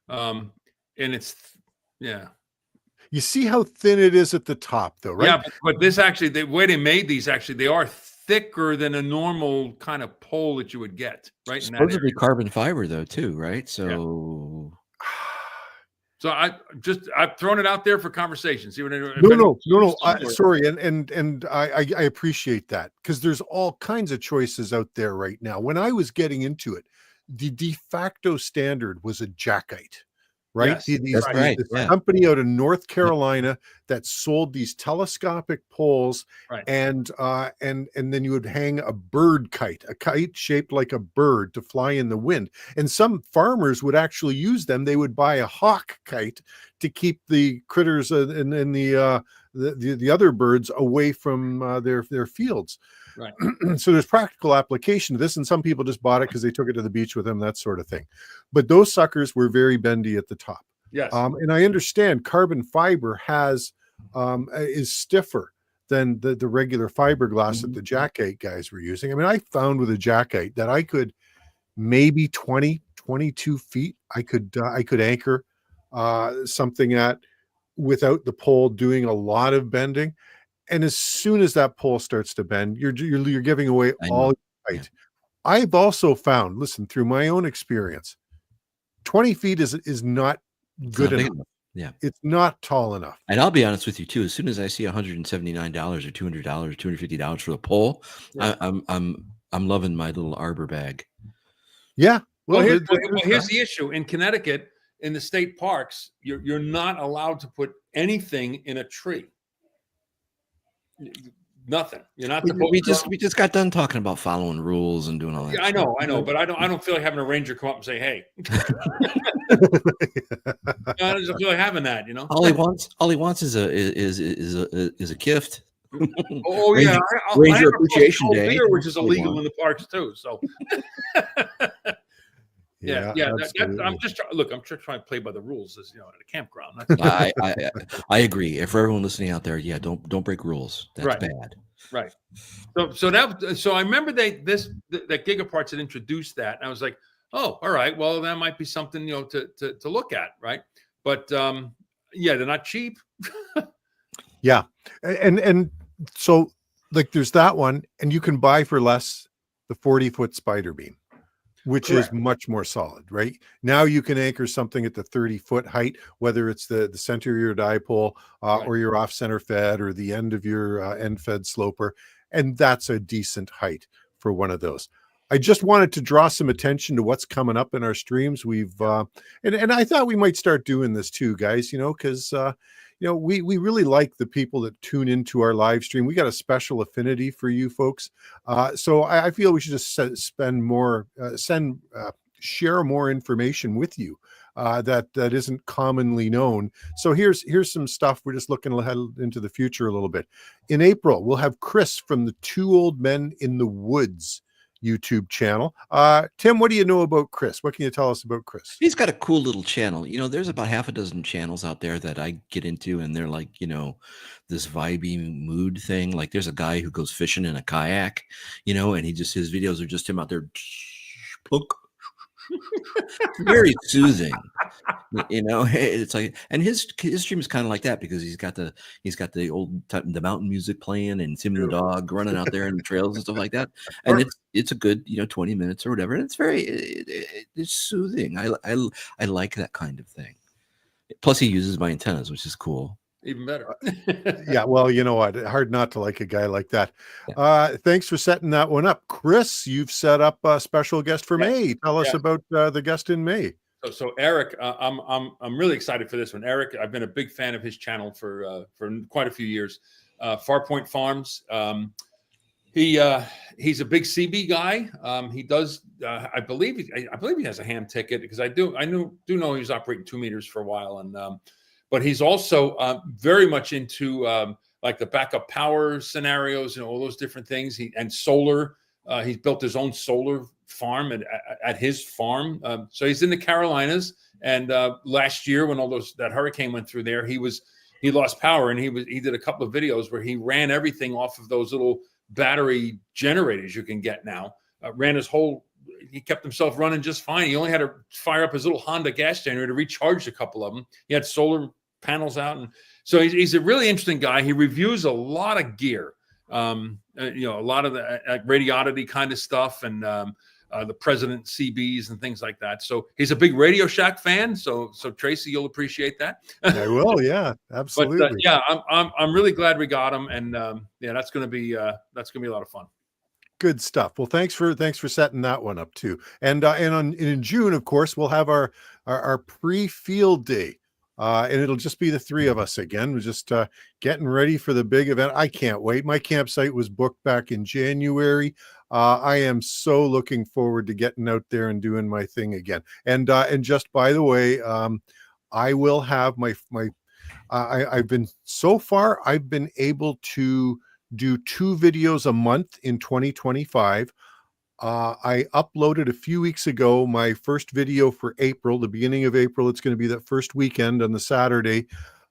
And it's You see how thin it is at the top, though, right? Yeah, but this actually, the way they made these, actually, they are thicker than a normal kind of pole that you would get, right? Supposedly carbon fiber, though, too, right? So, so I've thrown it out there for conversation. See what I No. Sorry, and I appreciate that, because there's all kinds of choices out there right now. When I was getting into it, the de facto standard was a jackite. Right. Yes, the company out of North Carolina that sold these telescopic poles, and then you would hang a bird kite, a kite shaped like a bird to fly in the wind. And some farmers would actually use them. They would buy a hawk kite to keep the critters and the other birds away from their fields. Right. So there's practical application to this, and some people just bought it because they took it to the beach with them, that sort of thing. But those suckers were very bendy at the top. Yes. And I understand carbon fiber is stiffer than the regular fiberglass that the jackite guys were using. I mean, I found with a jackite that I could maybe 22 feet. I could anchor something at without the pole doing a lot of bending. And as soon as that pole starts to bend, you're giving away all your height. I've also found, listen, through my own experience, 20 feet is not good enough. Yeah. It's not tall enough. And I'll be honest with you too. As soon as I see $179 or $200, $250 for the pole, Yeah. I'm loving my little Arbor bag. Yeah. Well, Well, here's the issue. In Connecticut, in the state parks, you're not allowed to put anything in a tree. Nothing. You're not supposed we just got done talking about following rules and doing all that. Yeah, I know, but I don't feel like having a ranger come up and say, "Hey." I don't feel like having that, All he wants is a gift. Oh yeah, Ranger Appreciation Day, beer, which is illegal in the parks too. So yeah. I'm just trying to play by the rules, as at a campground. I agree. If for everyone listening out there, yeah, don't break rules. That's Right. bad. Right. So I remember that Gigaparts had introduced that, and I was like, oh, all right, well, that might be something to look at, right? But yeah, they're not cheap. Yeah, and so like there's that one, and you can buy for less the 40-foot spider beam, which Correct. is much more solid, right? Now you can anchor something at the 30-foot height, whether it's the center of your dipole Right. or your off-center fed or the end of your end-fed sloper, and that's a decent height for one of those. I just wanted to draw some attention to what's coming up in our streams. We've and I thought we might start doing this too, guys, because we really like the people that tune into our live stream. We got a special affinity for you folks. So I feel we should just share more information with you that isn't commonly known. So here's some stuff. We're just looking ahead into the future a little bit. In April, we'll have Chris from the Two Old Men in the Woods YouTube channel. Tim, what do you know about Chris? What can you tell us about Chris? He's got a cool little channel. There's about half a dozen channels out there that I get into, and they're like, this vibey mood thing. Like there's a guy who goes fishing in a kayak, and his videos are just him out there. Very soothing. It's like, and his stream is kind of like that because he's got the the mountain music playing and him and the dog running out there in the trails and stuff like that. And it's a good 20 minutes or whatever. And it's very it's soothing. I like that kind of thing. Plus he uses my antennas, which is cool. Even better. Yeah, well, you know what? Hard not to like a guy like that. Yeah. Thanks for setting that one up. Chris, you've set up a special guest for May. Tell us about the guest in May. So Eric, I'm really excited for this one. Eric, I've been a big fan of his channel for quite a few years. Farpoint Farms. He's a big CB guy. He does. I believe he has a ham ticket because I do know he was operating 2 meters for a while, and but he's also very much into like the backup power scenarios and all those different things. And solar. He's built his own solar farm at his farm. So he's in the Carolinas. And last year, when that hurricane went through there, he lost power, and he did a couple of videos where he ran everything off of those little battery generators you can get now. He kept himself running just fine. He only had to fire up his little Honda gas generator, recharged a couple of them. He had solar panels out, and so he's a really interesting guy. He reviews a lot of gear, a lot of the Radioddity kind of stuff, and the President CBs and things like that. So he's a big Radio Shack fan. So Tracy, you'll appreciate that. I will, yeah, absolutely. But I'm really glad we got him, and that's gonna be a lot of fun. Good stuff. Well, thanks for setting that one up too. And in June, of course, we'll have our pre-field day. And it'll just be the three of us again. We're just getting ready for the big event. I can't wait. My campsite was booked back in January. I am so looking forward to getting out there and doing my thing again. And just by the way, I will have I've been able to do 2 videos a month in 2025. I uploaded a few weeks ago my first video for April, the beginning of April. It's going to be that first weekend on the Saturday.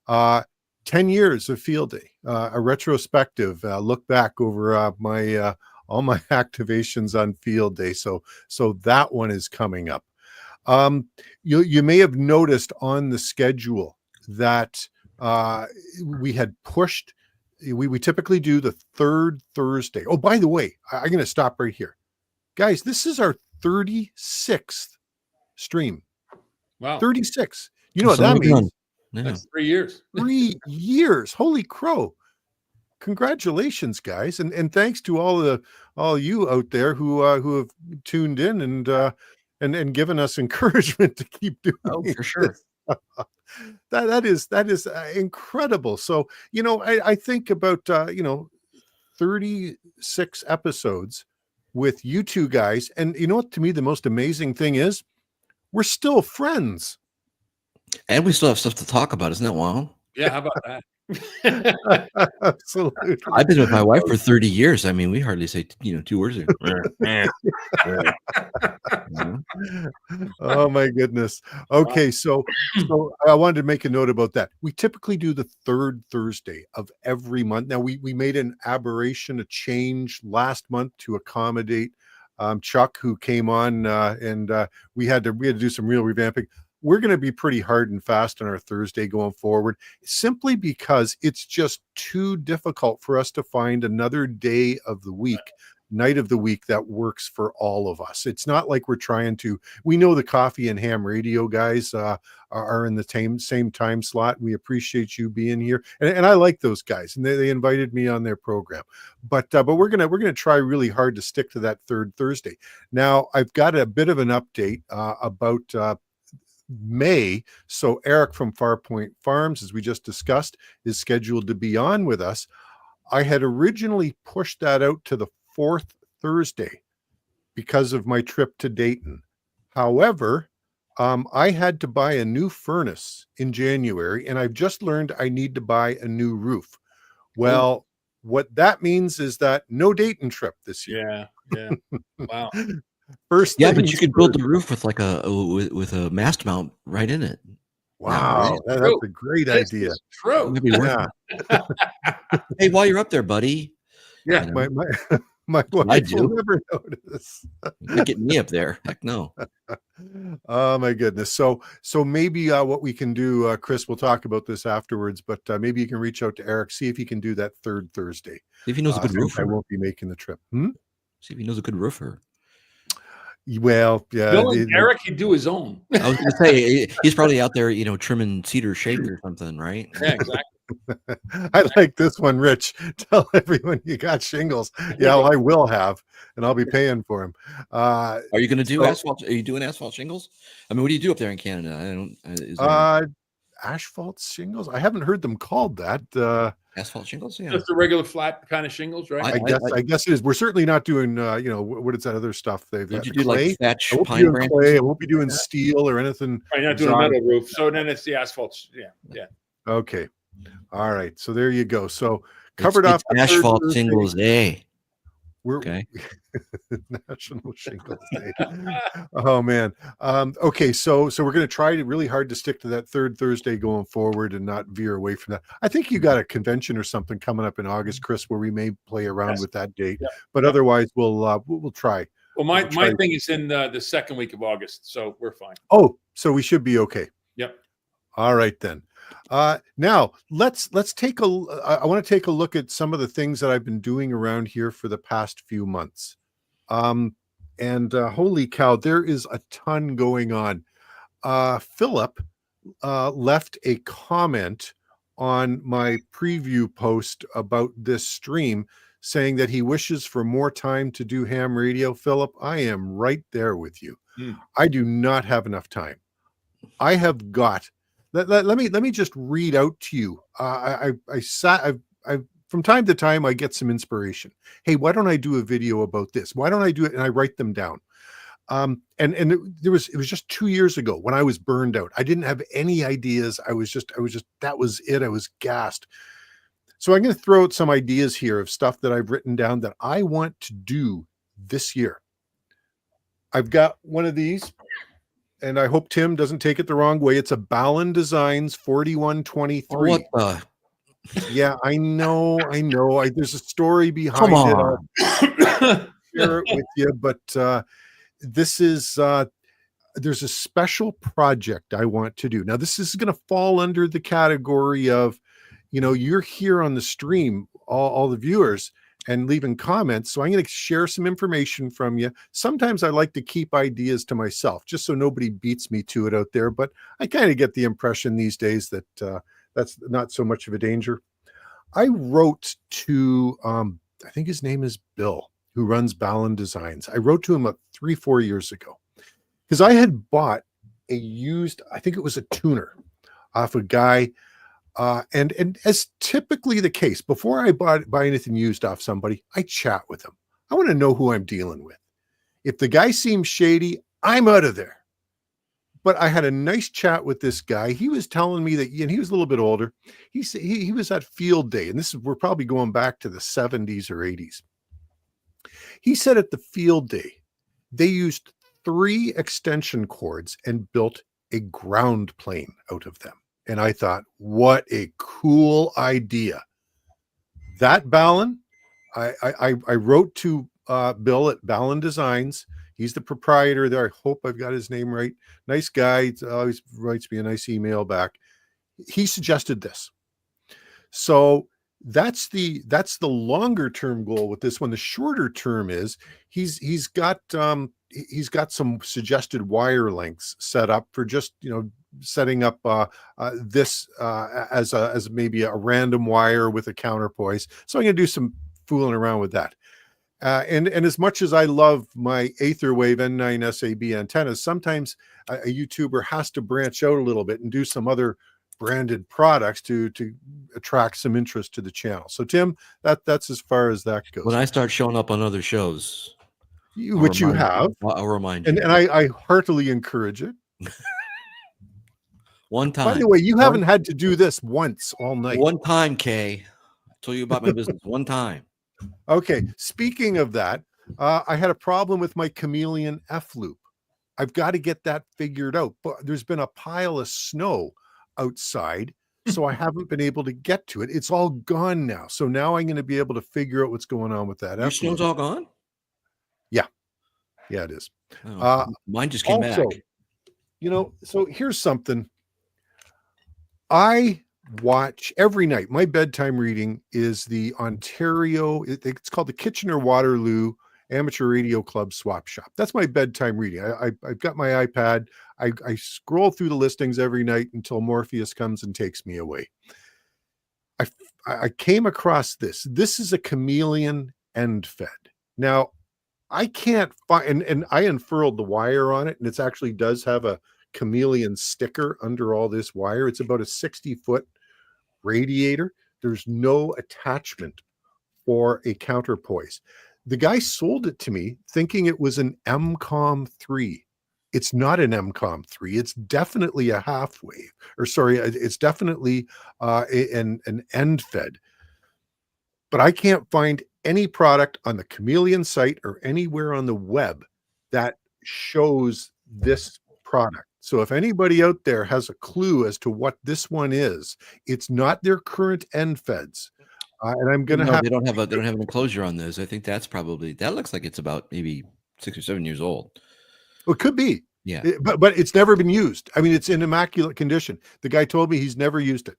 10 years of field day, a retrospective look back over all my activations on field day. So that one is coming up. You may have noticed on the schedule that we had pushed. We typically do the 3rd Thursday. Oh, by the way, I'm going to stop right here. Guys, this is our 36th stream. Wow. 36. You know what that means? Yeah. That's 3 years. 3 years. Holy crow. Congratulations, guys. And thanks to all you out there who have tuned in and given us encouragement to keep doing Oh, for sure. this. That is incredible. So, I think about 36 episodes with you two guys. And you know what, to me, the most amazing thing is we're still friends. And we still have stuff to talk about. Isn't that wild? Yeah, how about that? Absolutely. I've been with my wife for 30 years. I mean, we hardly say, 2 words. Oh my goodness. Okay, so I wanted to make a note about that. We typically do the third Thursday of every month. Now we made an aberration, a change last month to accommodate Chuck, who came on, and we had to do some real revamping. We're going to be pretty hard and fast on our Thursday going forward, simply because it's just too difficult for us to find another day of the week, night of the week that works for all of us. It's not like we're trying to, we know the Coffee and Ham Radio guys are in the same time slot. We appreciate you being here. And I like those guys, and they invited me on their program, but we're going to try really hard to stick to that third Thursday. Now I've got a bit of an update about May. So Eric from Farpoint Farms, as we just discussed, is scheduled to be on with us. I had originally pushed that out to the fourth Thursday because of my trip to Dayton. However, I had to buy a new furnace in January, and I've just learned I need to buy a new roof. Well, what that means is that no Dayton trip this year. Yeah. Wow. First, yeah, but you could build the roof with like with a mast mount right in it. Wow, Yeah, that's a great idea. True. Maybe worth it. Hey, while you're up there, buddy. Yeah, my wife will never notice. You're not getting me up there. Heck no. Oh my goodness. So maybe what we can do, Chris, we'll talk about this afterwards, but maybe you can reach out to Eric, see if he can do that third Thursday. See if he knows a good roofer. I won't be making the trip. See if he knows a good roofer. Well, yeah. Eric, he'd do his own. I was going to say, he's probably out there, trimming cedar shake or something, right? Yeah, exactly. I like this one, Rich. Tell everyone you got shingles. Yeah, well, I will have, and I'll be paying for them. Are you going to do asphalt? Are you doing asphalt shingles? I mean, what do you do up there in Canada? Asphalt shingles? I haven't heard them called that. Asphalt shingles? Yeah. Just the regular flat kind of shingles, right? I guess it is. We're certainly not doing, what is that other stuff? They've got you do clay? like thatch pine branches? Clay. I won't be doing steel or anything. Right, not doing a metal roof. So then it's the asphalt. Yeah. Okay. All right. So there you go. So covered off asphalt shingles day. We're okay. National Shingles Day. Oh man. Okay, so we're going to try really hard to stick to that third Thursday going forward and not veer away from that. I think you got a convention or something coming up in August, Chris, where we may play around with that date. Yeah. But otherwise, we'll try. Well, my thing is in the second week of August, so we're fine. Oh, so we should be okay. Yep. All right then. Now let's take I want to take a look at some of the things that I've been doing around here for the past few months. And holy cow, there is a ton going on. Philip left a comment on my preview post about this stream saying that he wishes for more time to do ham radio. Philip, I am right there with you. I do not have enough time. I have got let me just read out to you. I from time to time I get some inspiration. Hey, why don't I do a video about this? Why don't I do it? And I write them down. And it was just 2 years ago when I was burned out. I didn't have any ideas. I was just that was it. I was gassed. So I'm going to throw out some ideas here of stuff that I've written down that I want to do this year. I've got one of these. And I hope Tim doesn't take it the wrong way. It's a Ballon Designs 4123. What the? Yeah, I know. There's a story behind it. I'll share it with you, but this is there's a special project I want to do. Now, this is going to fall under the category of, you're here on the stream, all the viewers, and leaving comments. So I'm going to share some information from you. Sometimes I like to keep ideas to myself just so nobody beats me to it out there. But I kind of get the impression these days that that's not so much of a danger. I wrote to, I think his name is Bill, who runs Ballon Designs. I wrote to him about 3-4 years ago because I had bought a used, I think it was a tuner off a guy. And as typically the case, before I buy anything used off somebody, I chat with them. I want to know who I'm dealing with. If the guy seems shady, I'm out of there. But I had a nice chat with this guy. He was telling me that, and he was a little bit older. He was at field day, and we're probably going back to the 70s or 80s. He said at the field day, they used 3 extension cords and built a ground plane out of them. And I thought, what a cool idea. That Ballon, I wrote to Bill at Ballon Designs. He's the proprietor there. I hope I've got his name right. Nice guy. Always writes me a nice email back. He suggested this. So that's the longer term goal with this one. The shorter term is he's got some suggested wire lengths set up for just, setting up this as maybe a random wire with a counterpoise. So I'm going to do some fooling around with that. And as much as I love my Aetherwave N9 SAB antennas, sometimes a YouTuber has to branch out a little bit and do some other branded products to attract some interest to the channel. So Tim, that's as far as that goes. When I start showing up on other shows, which you have, I'll remind you. And I heartily encourage it. One time. By the way, you haven't had to do this once all night. One time, Kay. I told you about my business. One time. Okay. Speaking of that, I had a problem with my Chameleon F loop. I've got to get that figured out. But there's been a pile of snow outside, so I haven't been able to get to it. It's all gone now. So now I'm going to be able to figure out what's going on with that. Your snow's all gone? Yeah. Yeah, it is. Mine just came back. So here's something. I watch every night. My bedtime reading is the Ontario, it's called the Kitchener-Waterloo Amateur Radio Club Swap Shop. That's my bedtime reading. I've got my iPad. I scroll through the listings every night until Morpheus comes and takes me away. I came across this. This is a Chameleon end fed. Now, I can't find, and I unfurled the wire on it, and it actually does have a Chameleon sticker under all this wire. It's about a 60-foot radiator. There's no attachment for a counterpoise. The guy sold it to me thinking it was an MCOM 3. It's not an MCOM 3. It's definitely a half wave, it's definitely an end fed. But I can't find any product on the Chameleon site or anywhere on the web that shows this product. So if anybody out there has a clue as to what this one is, it's not their current end feds. And I'm going to have. They don't have an enclosure on those. I think that looks like it's about maybe 6 or 7 years old. Well, it could be. Yeah. But it's never been used. I mean, it's in immaculate condition. The guy told me he's never used it.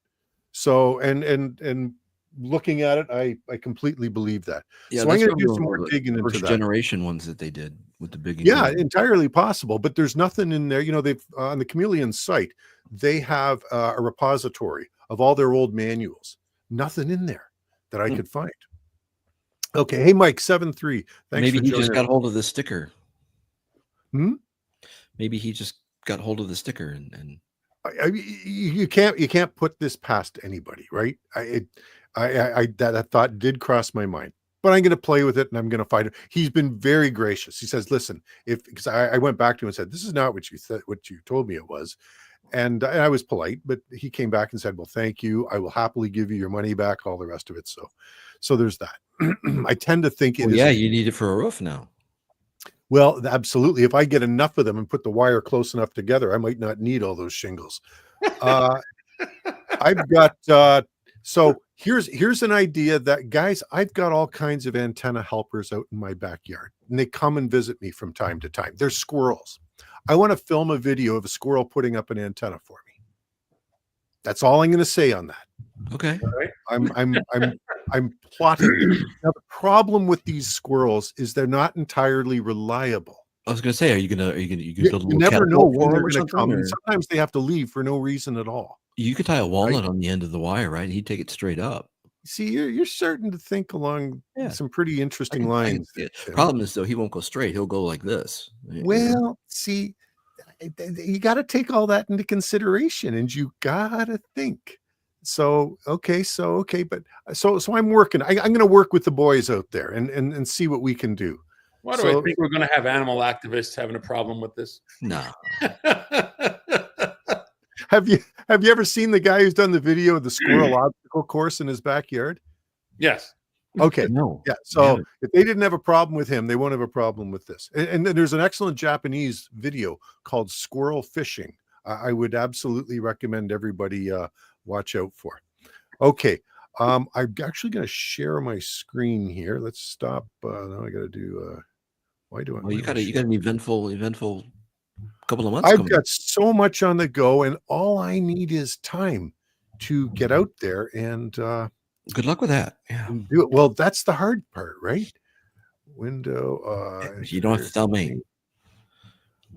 So, and looking at it, I completely believe that. Yeah, so I'm going to do some more digging into first that. Generation ones that they did with the big. Yeah, entirely possible. But there's nothing in there. They've on the Chameleon site, they have a repository of all their old manuals. Nothing in there that I could find. Okay. Hey, Mike, 7-3. Thanks. Maybe he just got hold of the sticker. Hmm? Maybe he just got hold of the sticker and you can't put this past anybody, right? That thought did cross my mind, but I'm going to play with it and I'm going to find it. He's been very gracious. He says, listen, because I went back to him and said, this is not what you told me it was. And I was polite, but he came back and said, well, thank you. I will happily give you your money back, all the rest of it. So there's that. I tend to think you need it for a roof now. Well, absolutely. If I get enough of them and put the wire close enough together, I might not need all those shingles. I've got, so here's an idea that, guys, I've got all kinds of antenna helpers out in my backyard, and they come and visit me from time to time. They're squirrels. I want to film a video of a squirrel putting up an antenna for me. That's all I'm going to say on that. Okay. All right. I'm plotting. Now, the problem with these squirrels is they're not entirely reliable. I was gonna say, are you gonna build a You little never know catapult when for they're 'em or going to something, come, and or sometimes they have to leave for no reason at all. you could tie a walnut on the end of the wire, right? And he'd take it straight up. See, you're starting to think along Yeah. some pretty I interesting can lines. see it. Tim. Problem is, though, he won't go straight. He'll go like this. You know? Well, see, you got to take all that into consideration, and you got to think. So okay, but so I'm working. I'm going to work with the boys out there and see what we can do. Why do I think we're going to have animal activists having a problem with this? No. Have you ever seen the guy who's done the video of the squirrel obstacle course in his backyard? Yes. Okay. No. Yeah. So if they didn't have a problem with him, they won't have a problem with this. And then there's an excellent Japanese video called Squirrel Fishing. I would absolutely recommend everybody watch out for. Okay. I'm actually going to share my screen here. Let's stop. Now I got to do. Why do I? Well, you got an eventful couple of months. I've got so much on the go, and all I need is time to get out there and. Good luck with that. Yeah. Do it. Well, that's the hard part, right? Window. You don't have to tell me.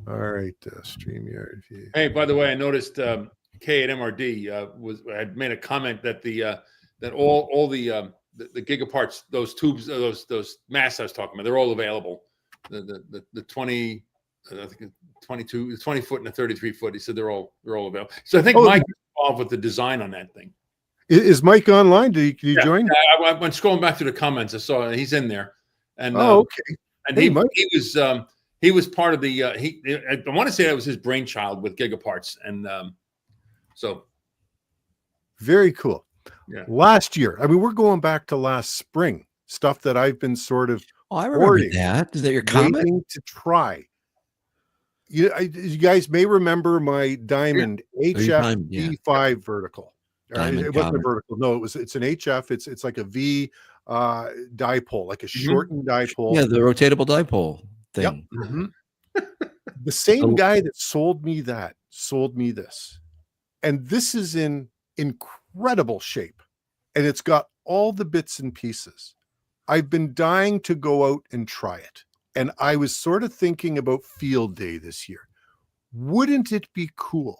All right, StreamYard. Hey, by the way, I noticed K at MRD had made a comment that that all the gigaparts, those tubes, those masts I was talking about, they're all available. The 20, I think 22, 20 foot and a 33 foot. He said they're all available. So I think Mike is involved with the design on that thing. Is Mike online? Did you join? I went scrolling back through the comments. I saw he's in there. And okay. And he was part of the I want to say that was his brainchild with Gigaparts, and so very cool. Yeah. Last year, I mean, we're going back to last spring. Stuff that I've been sort of. Oh, I remember that. Is that your comment? To try. You guys may remember my diamond HF-V5 vertical. It wasn't a vertical. No, it's an HF. It's like a V dipole, like a shortened dipole. Yeah, the rotatable dipole thing. Yep. Mm-hmm. The same guy that sold me this. And this is in incredible shape. And it's got all the bits and pieces. I've been dying to go out and try it. And I was sort of thinking about field day this year. Wouldn't it be cool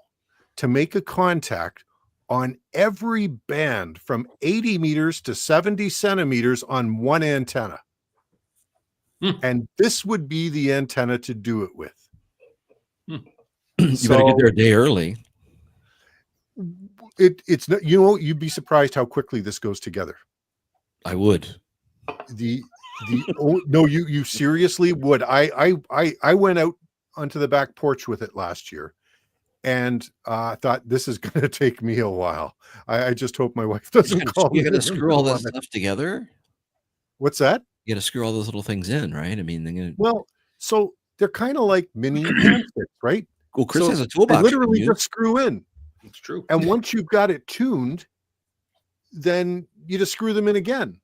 to make a contact on every band from 80 meters to 70 centimeters on one antenna? And this would be the antenna to do it with. You better get there a day early. It's not, you'd be surprised how quickly this goes together. I would. No, you seriously would. I went out onto the back porch with it last year. And I thought, this is going to take me a while. I just hope my wife doesn't call me. You got to screw all that stuff together. What's that? You got to screw all those little things in, right? I mean, so they're kind of like mini handsets, right? Well, Chris has a toolbox. They literally just screw in. It's true. And once you've got it tuned, then you just screw them in again.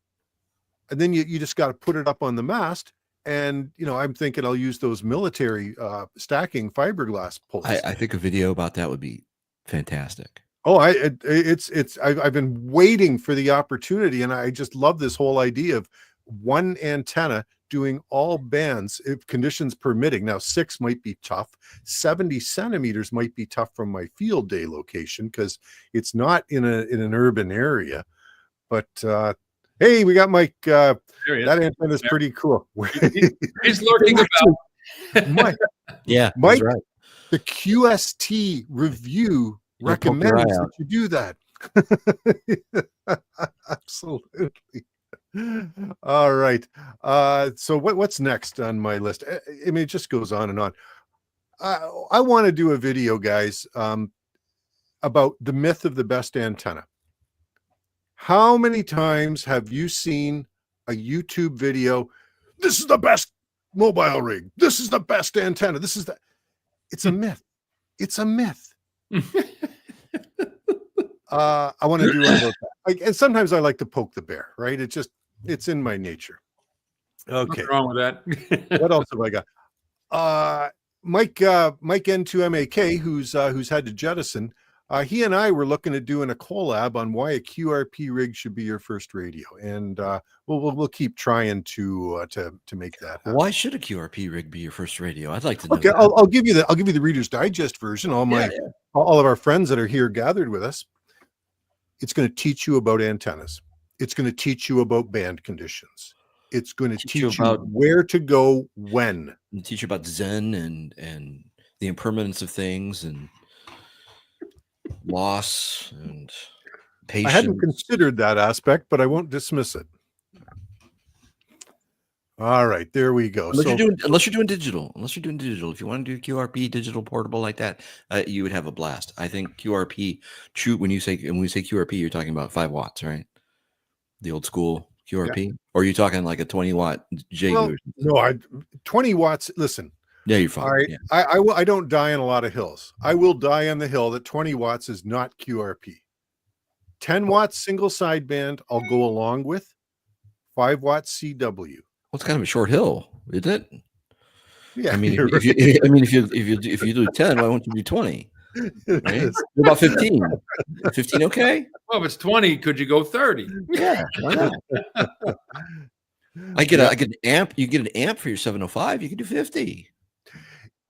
And then you just got to put it up on the mast. And, I'm thinking I'll use those military stacking fiberglass poles. I think a video about that would be fantastic. Oh, I've been waiting for the opportunity, and I just love this whole idea of one antenna doing all bands if conditions permitting. Now 6 might be tough. 70 centimeters might be tough from my field day location because it's not in an urban area. But hey, we got Mike. That antenna is pretty cool. He's lurking about. Mike, yeah, Mike, right. The QST review recommends that you do that. Absolutely. All right. So what's next on my list? I mean, it just goes on and on. I want to do a video, guys, about the myth of the best antenna. How many times have you seen a YouTube video? This is the best mobile rig. This is the best antenna. It's a myth. It's a myth. I want to do that. And sometimes I like to poke the bear, right? It's in my nature. Okay. What's wrong with that? What else have I got? Mike N2MAK, who's had to jettison, He and I were looking at doing a collab on why a QRP rig should be your first radio, and we'll keep trying to make that happen. Why should a QRP rig be your first radio? I'd like to know. Okay, that. I'll give you the Reader's Digest version. All of our friends that are here gathered with us. It's going to teach you about antennas. It's going to teach you about band conditions. It's going to teach you where to go when. And teach you about Zen and the impermanence of things and loss and patience. I hadn't considered that aspect, but I won't dismiss it. All right, there we go. Unless you're doing digital, if you want to do QRP digital portable like that, you would have a blast. I think QRP, when we say QRP, you're talking about 5 watts, right? The old school QRP, or are you talking like a 20-watt J? Well, no, 20 watts. Listen, yeah, you're fine. I don't die on a lot of hills. I will die on the hill that 20 watts is not QRP. 10 watts single sideband, I'll go along with. 5 watts CW. Well, it's kind of a short hill, isn't it? Yeah. I mean, if you do 10, why won't you do 20? Right? What about 15? 15, okay? Well, if it's 20, could you go 30? Yeah, why not? I get an amp. You get an amp for your 705. You can do 50.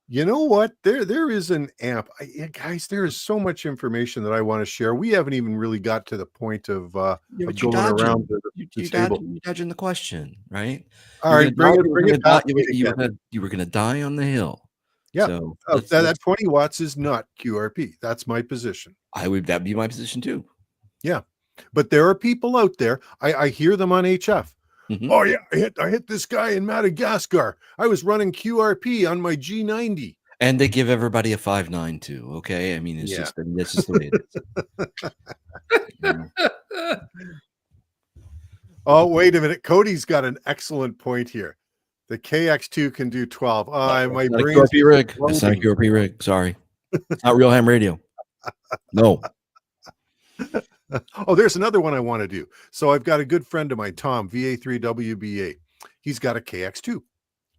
You know what? There is an amp. Guys, there is so much information that I want to share. We haven't even really got to the point of going around the table. You're dodging the question, right? All right, bring it back. You were going to die on the hill. Yeah, so that 20 watts is not QRP. That's my position. That'd be my position too. Yeah, but there are people out there. I hear them on HF. Mm-hmm. Oh yeah, I hit this guy in Madagascar. I was running QRP on my G90, and they give everybody a 5.9 too. Okay, I mean it's just that's just the way it is. Oh wait a minute, Cody's got an excellent point here. The KX2 can do 12. My brain's QRP rig. It's not a QRP rig. Sorry, it's not real ham radio. No. Oh, there's another one I want to do. So I've got a good friend of mine, Tom, VA3WBA. He's got a KX2.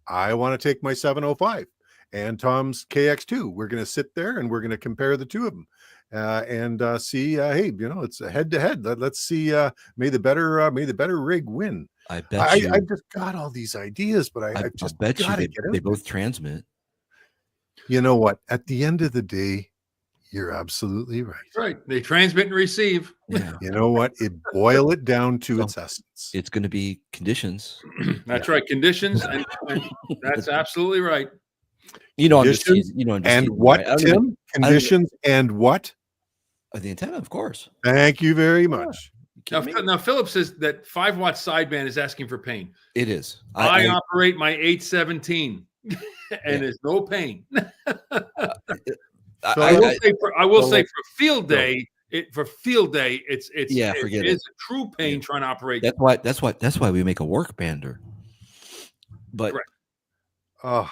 I want to take my 705 and Tom's KX2. We're going to sit there and we're going to compare the two of them and see. Hey, it's a head to head. Let's see. May the better rig win. I bet you. I've just got all these ideas, but I just bet you they both transmit. You know what? At the end of the day, you're absolutely right. Right. They transmit and receive. Yeah. You know what? Boil it down to its essence. It's going to be conditions. That's right. Conditions. And that's absolutely right. I'm just teasing, and what, right? Tim? Conditions and what? The antenna, of course. Thank you very much. Now, Philip says that 5 watt sideband is asking for pain. It is. I operate my 817 and there's no pain. I will say for field day, it's forget it is a true pain trying to operate. That's why we make a work bander. But I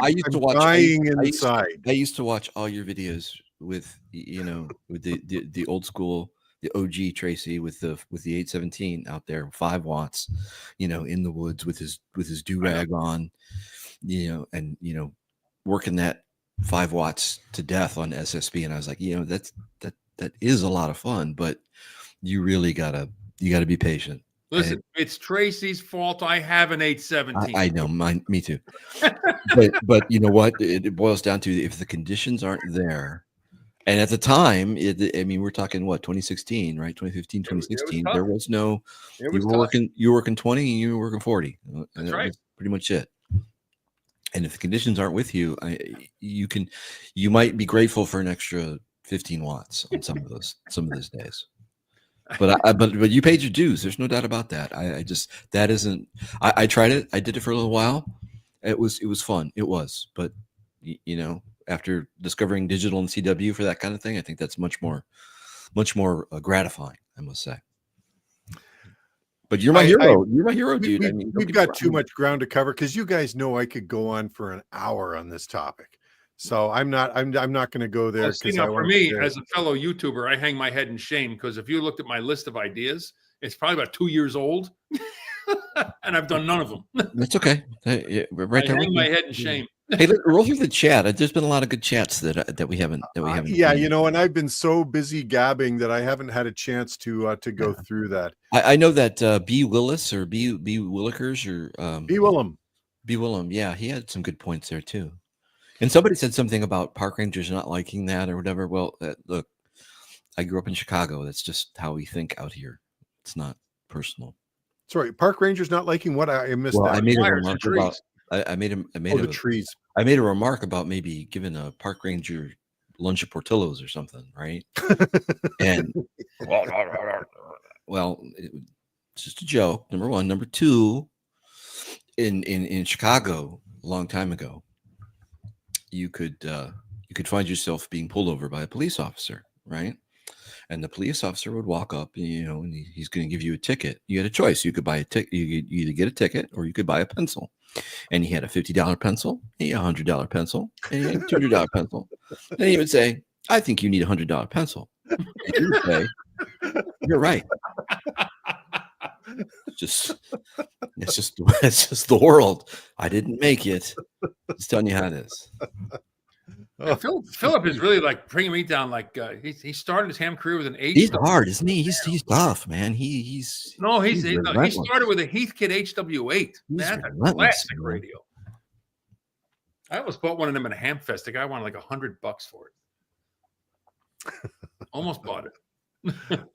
used to watch. I used to watch all your videos with the old school, the OG Tracy with the 817 out there, 5 watts, in the woods with his do-rag on, and working that 5 watts to death on SSB. And I was like, that is a lot of fun, but you really gotta be patient. Listen, it's Tracy's fault. I have an 817. I know, me too. but you know what? It boils down to if the conditions aren't there. And at the time, we're talking what, 2016, right? 2015, 2016. There was no. You were working 20 and you were working 40. That's right. Pretty much it. And if the conditions aren't with you, you might be grateful for an extra 15 watts on some of those days. But you paid your dues. There's no doubt about that. I tried it. I did it for a little while. It was fun. It was, but after discovering digital and CW for that kind of thing, I think that's much more gratifying, I must say. But you're my hero. You're my hero, dude. We've got too much ground to cover because you guys know I could go on for an hour on this topic. So I'm not going to go there. For me, as a fellow YouTuber, I hang my head in shame because if you looked at my list of ideas, it's probably about 2 years old, and I've done none of them. That's okay. Right there. I hang my head in shame. Hey, roll through the chat. There's been a lot of good chats that we haven't Yeah, seen. and I've been so busy gabbing that I haven't had a chance to go through that. I know that B. Willis or B. Willikers or B. Willem. B. Willem, yeah, he had some good points there too. And somebody said something about park rangers not liking that or whatever. Well, look, I grew up in Chicago. That's just how we think out here. It's not personal. Sorry, park rangers not liking what? I missed Well, that. I made a remark about. I made the trees. I made a remark about maybe giving a park ranger lunch at Portillo's or something, right? And well, it's just a joke. Number one. Number two, in Chicago a long time ago, you could find yourself being pulled over by a police officer, right? And the police officer would walk up, and he's going to give you a ticket. You had a choice. You could buy a ticket. You could either get a ticket or you could buy a pencil. And he had a $50 pencil, he had a $100 pencil, and he had a $200 pencil. And he would say, "I think you need a $100 pencil." And you would say, "You're right." It's just the world. I didn't make it. Just telling you how it is. Philip is really like bringing me down. Like he started his ham career with an H. He's hard, isn't he? He's tough, man. He started with a Heathkit HW8. That's a classic radio. I almost bought one of them at a ham fest. The guy wanted like $100 for it. Almost bought it.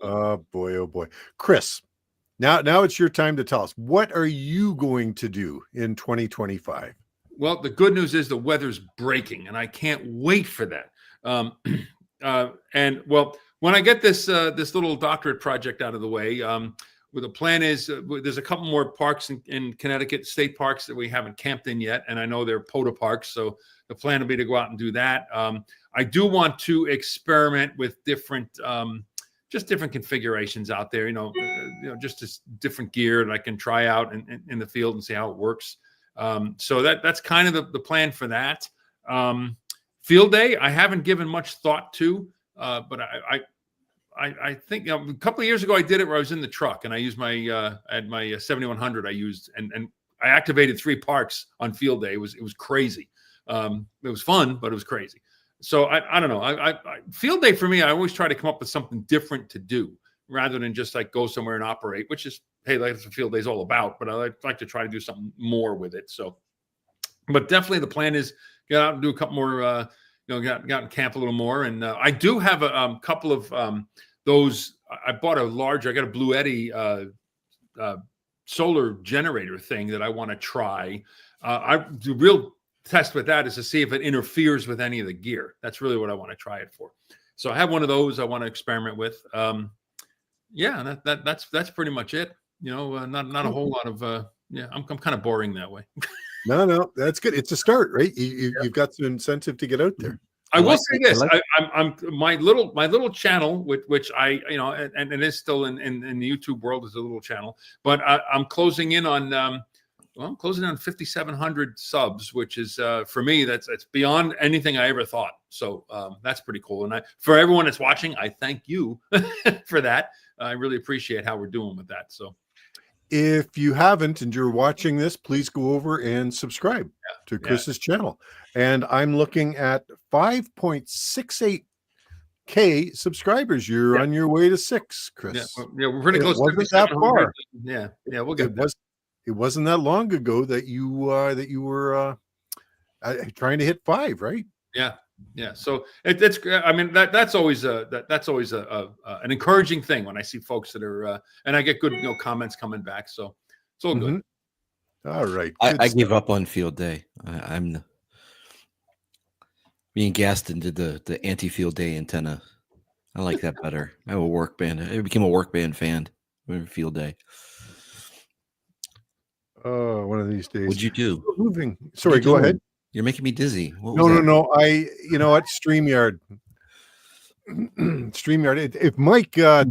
Oh boy, Chris. Now it's your time to tell us, what are you going to do in 2025? Well, the good news is the weather's breaking, and I can't wait for that. And when I get this little doctorate project out of the way, what the plan is, there's a couple more parks in Connecticut, state parks that we haven't camped in yet, and I know they're POTA parks, so the plan will be to go out and do that. I do want to experiment with different configurations out there, just this different gear that I can try out in the field and see how it works. So that's kind of the plan for that. Field day, I haven't given much thought to, but I think a couple of years ago I did it where I was in the truck and I used I had my 7100 I used and I activated 3 parks on field day. It was crazy. It was fun, but it was crazy. So I don't know. I field day for me, I always try to come up with something different to do rather than just like go somewhere and operate, which is, hey, that's what field day is all about. But I like to try to do something more with it. So, but definitely the plan is get out and do a couple more, get out and camp a little more. And I do have a couple of those. I bought I got a Blue Eddy solar generator thing that I want to try. The real test with that is to see if it interferes with any of the gear. That's really what I want to try it for. So I have one of those I want to experiment with. Yeah, that's pretty much it. Not a whole lot of I'm kind of boring that way. No, that's good. It's a start, right? You've got some incentive to get out there. I will say this: I'm my little channel, which I and it is still in the YouTube world is a little channel, but I'm closing in on I'm closing in on 5,700 subs, which is for me that's beyond anything I ever thought. So that's pretty cool. And for everyone that's watching, I thank you for that. I really appreciate how we're doing with that. So. If you haven't and you're watching this, please go over and subscribe to Chris's channel. And I'm looking at 5.68K subscribers. You're on your way to 6, Chris. Yeah, we're pretty close. Wasn't that far? Yeah, we'll get there. It wasn't that long ago that you were trying to hit 5, right? Yeah. So it's. I mean, that's always an encouraging thing when I see folks that are and I get good comments coming back. So it's all good. All right. I gave up on field day. Me and Gaston did the anti-field day antenna. I like that better. I have a work band. I became a work band fan. Field day. Oh, one of these days. What'd you do? Moving. Sorry, go ahead. You're making me dizzy. No. You know what? StreamYard. StreamYard. If Mike K at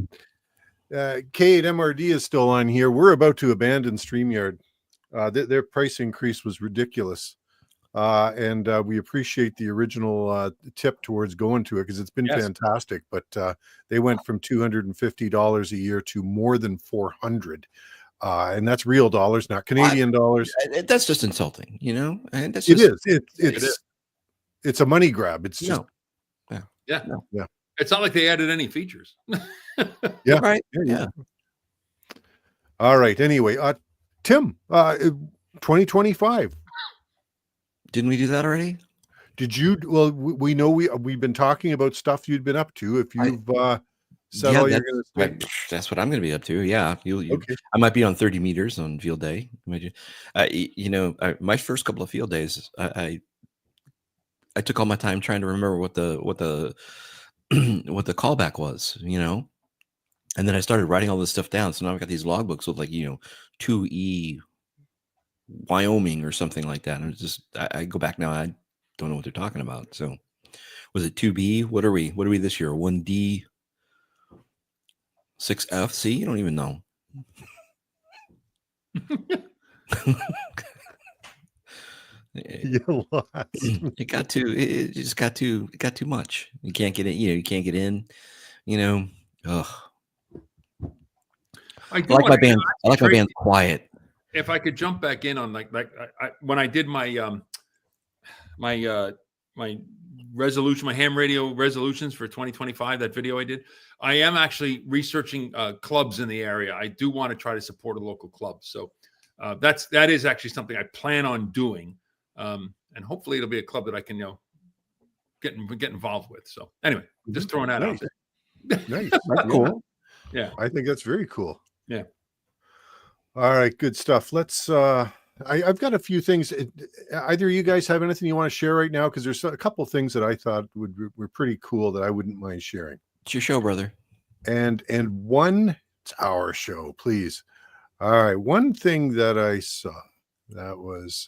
MRD is still on here, we're about to abandon StreamYard. Their price increase was ridiculous. And we appreciate the original tip towards going to it because it's been fantastic. But they went from $250 a year to more than $400. And that's real dollars, not Canadian dollars. That's just insulting, you know. And that's It just, is. It's a money grab. It's just Yeah. No. Yeah. It's not like they added any features. Yeah. right. Yeah. All right. Anyway, Tim, 2025. Didn't we do that already? Did you? Well, we know we've been talking about stuff you'd been up to. If you've said all you're going to say, that's what I'm going to be up to. Yeah, okay. I might be on 30 meters on field day. You know, my first couple of field days, I took all my time trying to remember what the what the callback was, you know, and then I started writing all this stuff down. So now I've got these logbooks with, like, you know, 2E Wyoming or something like that. And it's just I go back now, I don't know what they're talking about. So was it 2B? What are we this year? 1D, 6F? See, you don't even know. You lost. It just got too much. You can't get in, you know, you can't get in, you know. Ugh. I like my band quiet. If I could jump back in on when I did my my resolution, my ham radio resolutions for 2025, that video I did, I am actually researching clubs in the area. I do want to try to support a local club. So that is actually something I plan on doing. And hopefully it'll be a club that I can, you know, get involved with. So anyway, just throwing that out there. Nice. That's cool. Yeah. I think that's very cool. Yeah. All right, good stuff. Let's I've got a few things. Either of you guys have anything you want to share right now? Because there's a couple of things that I thought were pretty cool that I wouldn't mind sharing. It's your show, brother. And it's our show, please. All right. One thing that I saw that was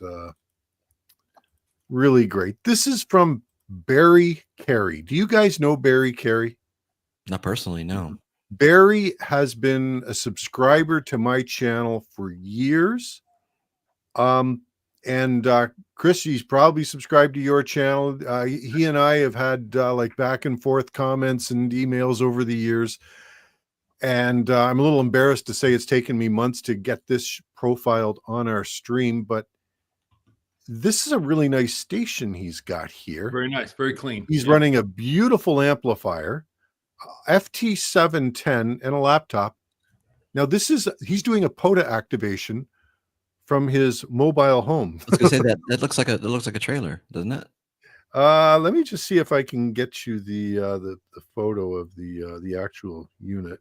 really great. This is from Barry Carey. Do you guys know Barry Carey? Not personally, no. Barry has been a subscriber to my channel for years. And Chris, he's probably subscribed to your channel. He and I have had like back and forth comments and emails over the years. And I'm a little embarrassed to say it's taken me months to get this profiled on our stream, but this is a really nice station he's got here. Very nice, very clean. He's running a beautiful amplifier, FT710, and a laptop. Now he's doing a POTA activation from his mobile home. I was gonna say that looks like a trailer, doesn't it? Let me just see if I can get you the photo of the actual unit.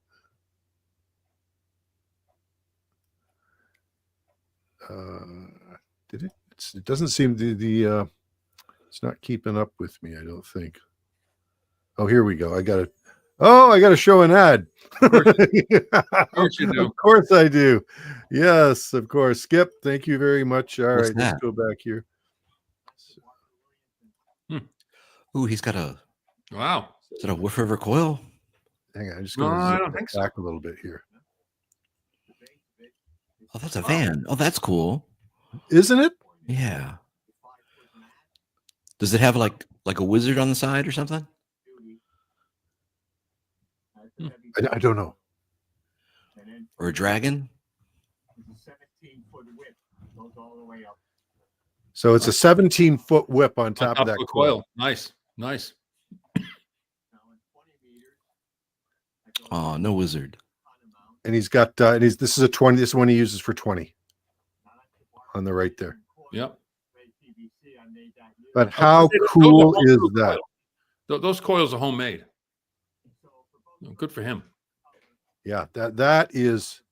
Did it? It doesn't seem it's not keeping up with me, I don't think. Oh, here we go. I got to show an ad. Of course you do. Of course I do. Yes, of course. Skip, thank you very much. All right, let's go back here. Ooh, he's got a wow. Is that a Wolf River coil? Hang on, I'm just No, going I to don't think so. back a little bit here. Oh, that's a van. Oh, that's cool. Isn't it? Yeah. Does it have like a wizard on the side or something? I don't know. Or a dragon? So it's a 17-foot whip on top of that coil. Nice. Oh, no wizard. And he's got this is a 20. This one he uses for 20 on the right there. Yep. But how cool is that? Those coils are homemade. Good for him. Yeah, that is.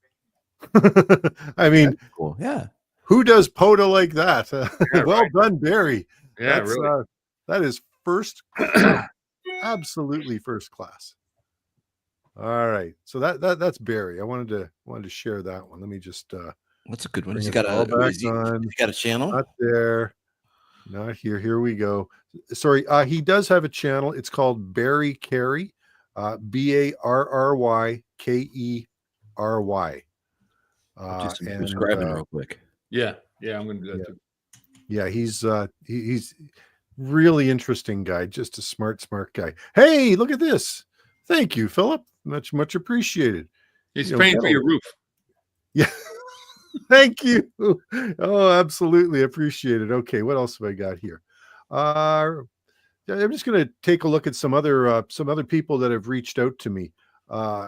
I mean, cool. Yeah. Who does POTA like that? Yeah, well done, Barry. Yeah, really. That is first, absolutely first class. All right, so that's Barry. I wanted to share that one. Let me just. That's a good one. He's got a channel. Not there. Not here. Here we go. Sorry, he does have a channel. It's called Barry Carey, BARRYKERY. Just subscribing real quick. Yeah, I'm going to do that too. Yeah, he's really interesting guy. Just a smart guy. Hey, look at this. Thank you, Philip. Much appreciated. He's paying for your roof. Yeah. Thank you. Oh, absolutely appreciate it. Okay, what else have I got here? I'm just going to take a look at some other people that have reached out to me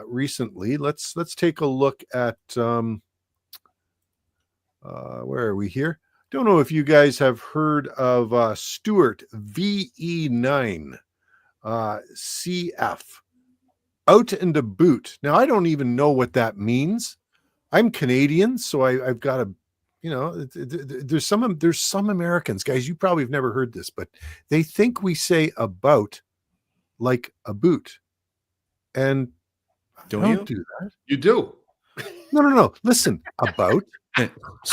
recently. Let's take a look at where are we here? Don't know if you guys have heard of Stuart VE9 CF out and about. Now I don't even know what that means. I'm Canadian, so I've got a, there's some Americans, guys. You probably have never heard this, but they think we say about like a boot, and Don't I you? don't do that. You do. No. Listen, about a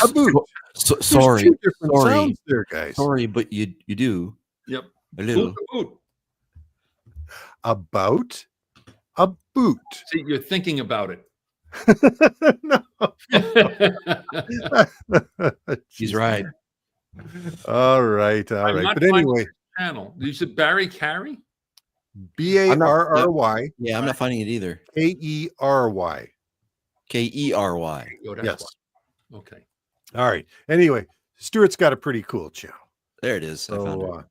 boot. There's Sorry, two different sorry, sounds there, guys. sorry, but you do Yep. a little. Boot to boot. About a boot. See, you're thinking about it. No. He's right. All right. I'm not But anyway, channel. You said Barry Carey? Barry Yeah, I'm not finding it either. Kery. Kery. Oh, that's Yes. why. Okay. All right. Anyway, Stuart's got a pretty cool channel. There it is. I found it.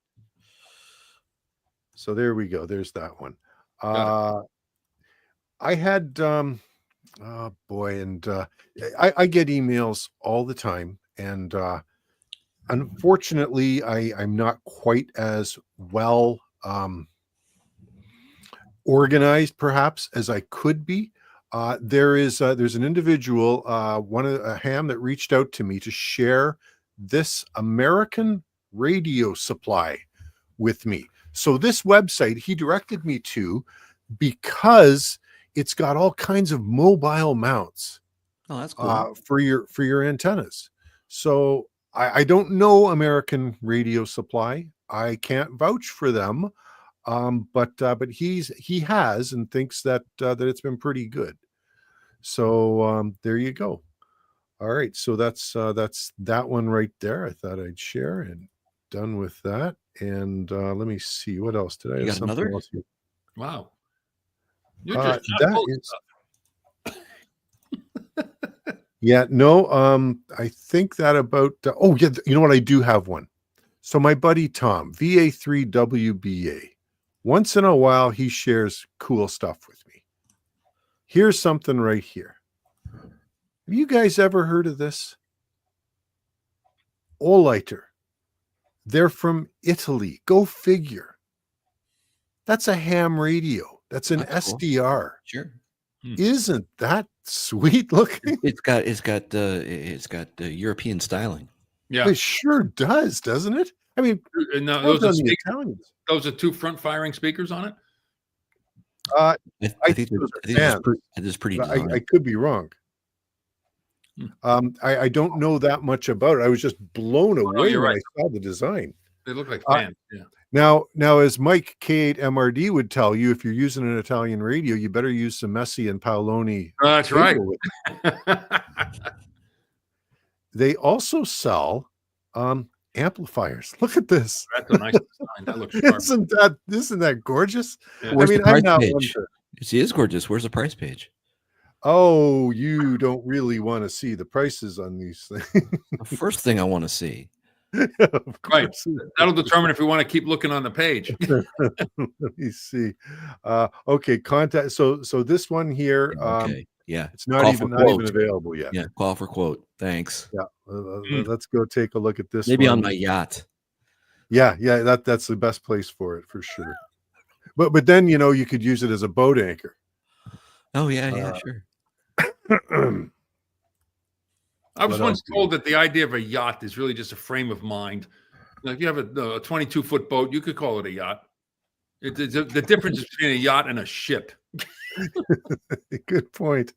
So there we go. There's that one. Got I had oh boy, and I get emails all the time, and unfortunately I'm not quite as well organized perhaps as I could be. There's an individual, a ham that reached out to me to share this American radio supply with me. So this website he directed me to, because it's got all kinds of mobile mounts Oh, that's cool. for your antennas. So I don't know American Radio Supply. I can't vouch for them, but he has and thinks that it's been pretty good. So there you go. All right, so that's that one right there. I thought I'd share, and done with that. And let me see, what else did I You have? got Something another? else here? Wow. You're just Yeah, no, I think that about oh yeah, you know what, I do have one. So my buddy Tom, VA3WBA, once in a while he shares cool stuff with me. Here's something right here. Have you guys ever heard of this? Olighter. They're from Italy. Go figure. That's a ham radio. That's an That's cool. SDR. Sure. Isn't that sweet looking? It's got European styling. Yeah. It sure does, doesn't it? I mean, No, well those are done, the speakers. Italians. Those are two front firing speakers on it. I I think those are it's fans, pretty but design. I could be wrong. I don't know that much about it. I was just blown away you're when right. I saw the design. They look like fans. Yeah. Now, as Mike K8MRD would tell you, if you're using an Italian radio, you better use some Messi and Paoloni. That's right. cable with it. They also sell amplifiers. Look at this. That's a nice design. That looks sharp. Isn't that gorgeous? Yeah. Where's I the mean, price I'm not one page? to, She is gorgeous. Where's the price page? oh, you don't really want to see the prices on these things. The first thing I want to see. Of Right. course. That'll determine if we want to keep looking on the page. Let me see. Okay, contact. So this one here, Okay. Yeah. it's not Call even for not even quote. available yet. Yeah. Call for quote. Thanks. Yeah. Let's go take a look at this. Maybe one. on my yacht. Yeah, that's the best place for it for sure. But then you could use it as a boat anchor. Oh yeah, sure. I was What once else do told that the idea of a yacht is really just a frame of mind. Like you have a 22-foot boat, you could call it a yacht. The difference is between a yacht and a ship. Good point.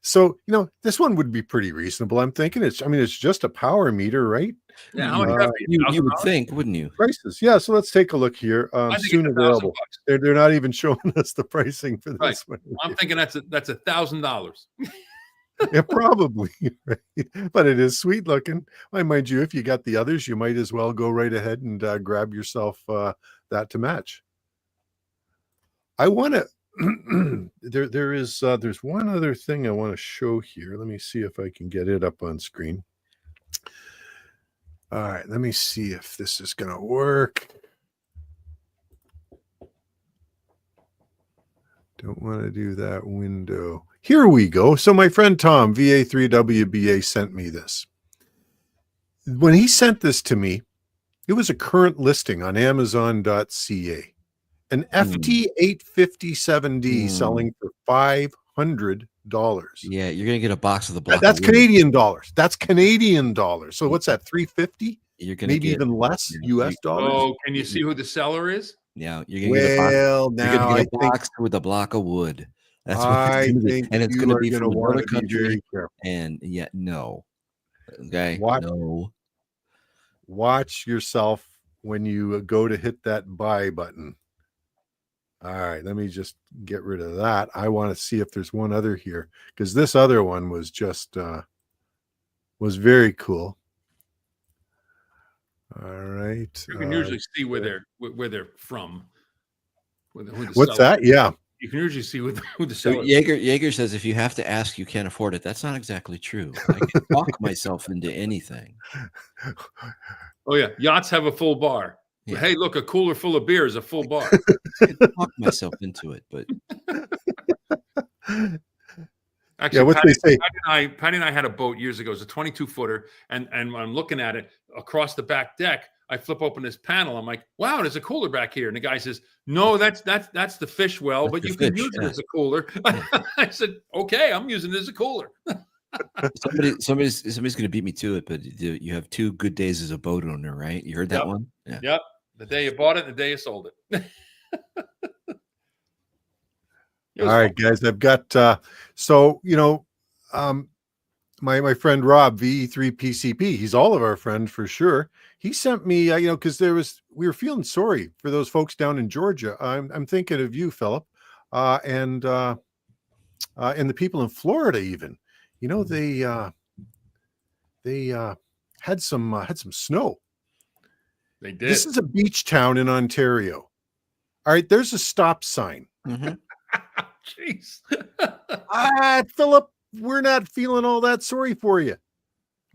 So this one would be pretty reasonable. I'm thinking it's just a power meter, right? Yeah, how much would that be? You would $1,000? think, wouldn't you? Prices. Yeah, so let's take a look here. I think Soon it's available. $1,000. They're not even showing us the pricing for this Right. one. I'm thinking that's $1,000. Yeah, probably. Right? But it is sweet looking. I mind you, if you got the others, you might as well go right ahead and grab yourself that to match. I want to there's one other thing I want to show here. Let me see if I can get it up on screen. All right, let me see if this is going to work. Don't want to do that window. Here we go. So my friend Tom, VA3WBA, sent me this. When he sent this to me, it was a current listing on Amazon.ca. An FT857D selling for $500. Yeah, you're gonna get a box of the block. That's Canadian dollars. That's Canadian dollars. So what's that? 350? You're gonna maybe get even less US dollars. Oh, can you see who the seller is? Yeah, you're gonna get a box. Now You're gonna I get a box with a block of wood. That's what I it's gonna be. think And it's you gonna are be gonna from want another to be very country. careful. And yeah, no. Okay. What? No. Watch yourself when you go to hit that buy button. All right, let me just get rid of that. I want to see if there's one other here, because this other one was just was very cool. All right. You can usually see where they're from. What's that? Yeah. You can usually see who the So seller is. Jaeger says if you have to ask, you can't afford it. That's not exactly true. I can talk myself into anything. Oh yeah, yachts have a full bar. Yeah. Hey, look, a cooler full of beer is a full bar. I can talk myself into it, but Actually, Yeah, what they say. Patty and I had a boat years ago. It was a 22-footer, and when I'm looking at it across the back deck, I flip open this panel. I'm like, wow, there's a cooler back here. And the guy says, no, that's the fish well, but you can use it as a cooler. I said, okay, I'm using it as a cooler. somebody's going to beat me to it, but you have 2 good days as a boat owner, right? You heard that one? Yeah. Yep. The day you bought it, the day you sold it. All right, guys, I've got my friend Rob, VE3PCP, he's all of our friends for sure. He sent me because we were feeling sorry for those folks down in Georgia. I'm thinking of you, Philip, and the people in Florida even. They had some snow. They did. This is a beach town in Ontario. All right, there's a stop sign. Mm-hmm. Jeez. Philip, we're not feeling all that sorry for you.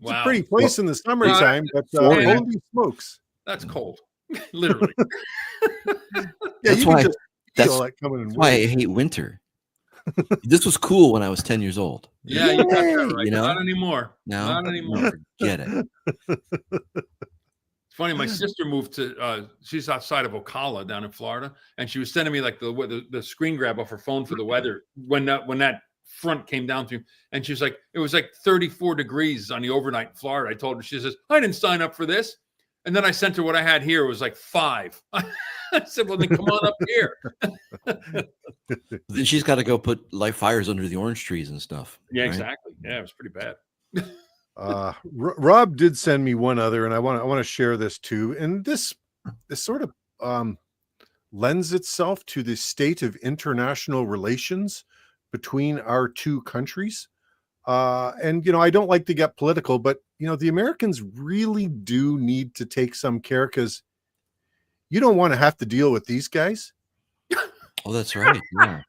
It's a pretty place in the summertime, but holy smokes. That's cold. Literally. Yeah, that's why, coming in. That's why I hate winter. This was cool when I was 10 years old. Yeah, you got that right. Not anymore. No, Not anymore. No, forget it. It's funny. My sister moved to. She's outside of Ocala, down in Florida, and she was sending me like the screen grab off her phone for the weather when that front came down through, and she was like, it was like 34 degrees on the overnight in Florida. I told her, she says, I didn't sign up for this, and then I sent her what I had here. It was like 5. I said, well, then come on up here. Then she's got to go put light fires under the orange trees and stuff. Yeah, right? exactly. Yeah, it was pretty bad. Rob did send me one other, and I want to share this too. And this sort of lends itself to the state of international relations between our two countries. And I don't like to get political, but the Americans really do need to take some care, because you don't want to have to deal with these guys. Oh, that's right. Yeah.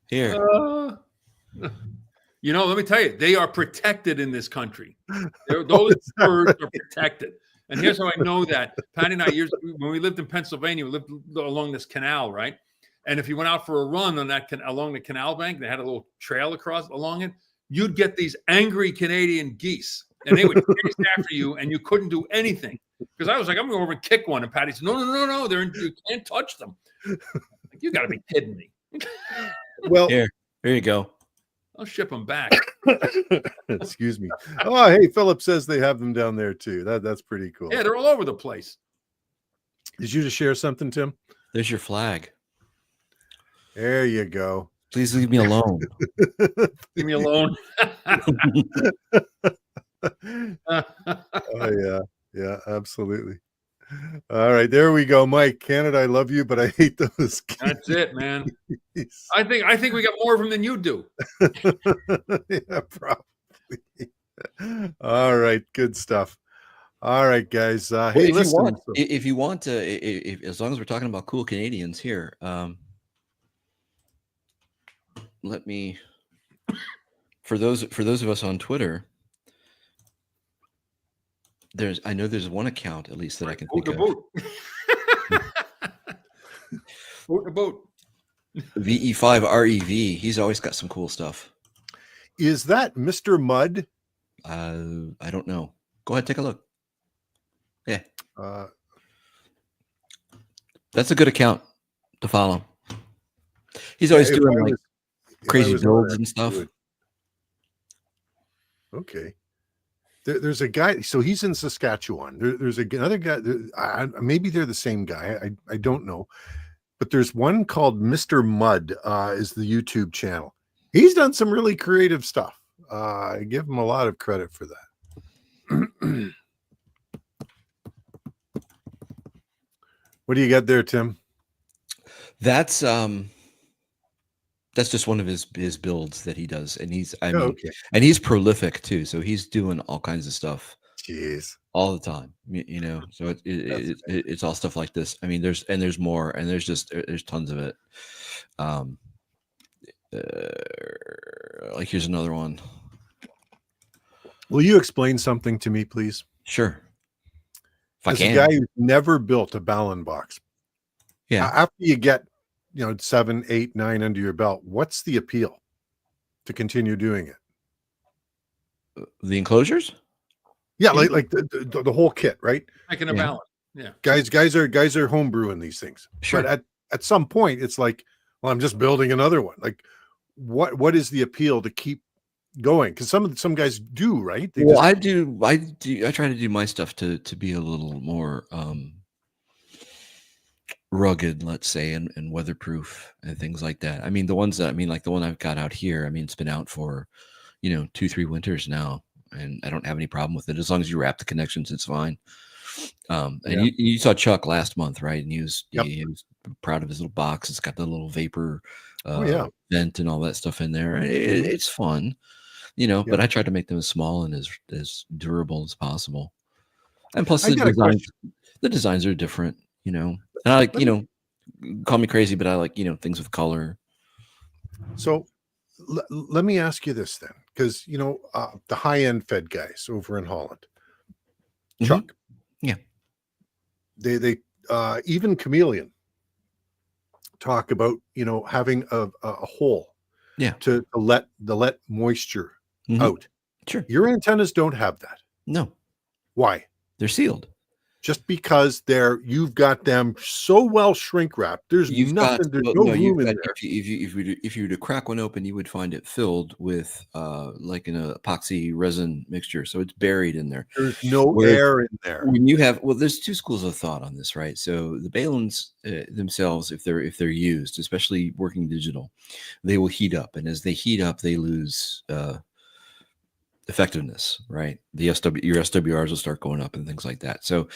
Here. Let me tell you, they are protected in this country. Those birds are protected. And here's how I know that. Patty and I, when we lived in Pennsylvania, we lived along this canal, right? And if you went out for a run on along the canal bank, they had a little trail along it, you'd get these angry Canadian geese. And they would chase after you, and you couldn't do anything. Because I was like, I'm going to go over and kick one. And Patty said, no, you can't touch them. Like, you got to be kidding me. Well, here you go. I'll ship them back. Excuse me. Oh, hey, Philip says they have them down there too. That's pretty cool. Yeah, they're all over the place. Did you just share something, Tim? There's your flag. There you go. Please leave me alone. Leave me alone. Oh yeah, absolutely. All right, there we go, Mike. Canada, I love you, but I hate those geese. That's it, man. I think we got more of them than you do. Yeah, probably. All right, good stuff. All right, guys. Well, Hey, if you listen. want, if you want to, as long as we're talking about cool Canadians here, let me. For those of us on Twitter, I know there's one account at least that I can think of. Boat. Boat. VE5REV. He's always got some cool stuff. Is that Mr. Mud? I don't know. Go ahead, take a look. Yeah. That's a good account to follow. He's always doing like crazy builds and stuff. Okay. There's a guy. So he's in Saskatchewan. There's another guy. Maybe they're the same guy. I don't know. But there's one called Mr. Mud is the YouTube channel. He's done some really creative stuff. I give him a lot of credit for that. What do you got there, Tim? That's just one of his builds that he does, and he's and he's prolific too. So he's doing all kinds of stuff. Jeez. All the time, you know. So it's all stuff like this. I mean, there's more, and there's tons of it. Like here's another one. Will you explain something to me, please? Sure. As a guy who's never built a Ballon box, yeah. After you get 7, 8, 9 under your belt, what's the appeal to continue doing it? The enclosures? Yeah, like the whole kit, right? Making a balance. Yeah. Guys are homebrewing these things. Sure. But at some point, it's like, well, I'm just building another one. Like, what is the appeal to keep going? Because some guys do, right? I do. I try to do my stuff to be a little more rugged, let's say, and weatherproof and things like that. I mean, the ones that like the one I've got out here. I mean, it's been out for 2-3 winters now, and I don't have any problem with it as long as you wrap the connections. It's fine. And you saw Chuck last month, right? And he was proud of his little box. It's got the little vapor vent and all that stuff in there. It's fun, but I tried to make them as small and as durable as possible. And plus the designs are different, and I like, call me crazy, but I like, things with color. So let me ask you this then, because, the high-end Fed guys over in Holland, Chuck. Yeah. They even Chameleon talk about, having a hole to let moisture out. Sure. Your antennas don't have that. No. Why? They're sealed. Just because you've got them so well shrink wrapped. There's nothing. There's no room in there. If you were to crack one open, you would find it filled with like an epoxy resin mixture. So it's buried in there. There's no air in there. When you have, there's two schools of thought on this, right? So the balons themselves, if they're used, especially working digital, they will heat up, and as they heat up, they lose effectiveness, right? Your SWRs will start going up and things like that. So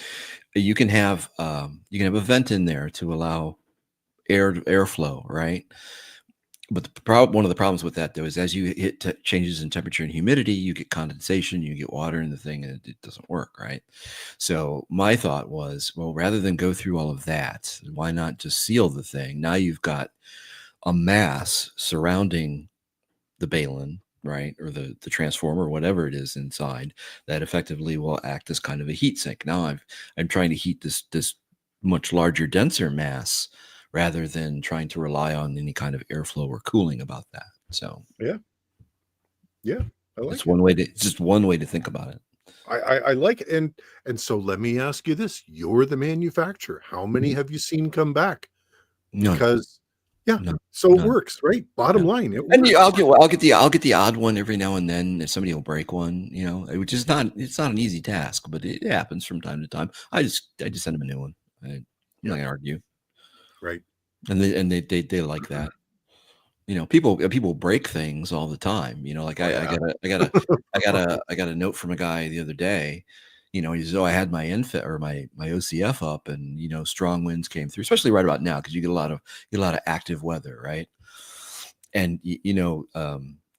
you can have a vent in there to allow airflow, right? But one of the problems with that, though, is as you hit changes in temperature and humidity, you get condensation, you get water in the thing, and it doesn't work, right? So my thought was, well, rather than go through all of that, why not just seal the thing? Now you've got a mass surrounding the balun, right, or the transformer, whatever it is inside, that effectively will act as kind of a heat sink. Now I'm trying to heat this much larger, denser mass rather than trying to rely on any kind of airflow or cooling about that. So yeah, I like it's one way to. It's just one way to think about it. I like it, and so let me ask you this: you're the manufacturer. How many have you seen come back? None. Because None. So it works, right? Bottom line, it works. And I'll get the odd one every now and then if somebody will break one, which is it's not an easy task, but it happens from time to time. I just send them a new one. I'm not gonna argue, right? And they like that. People break things all the time. Like I got a note from a guy the other day. He says, I had my NFET or my OCF up, and strong winds came through, especially right about now because you get a lot of active weather, right? And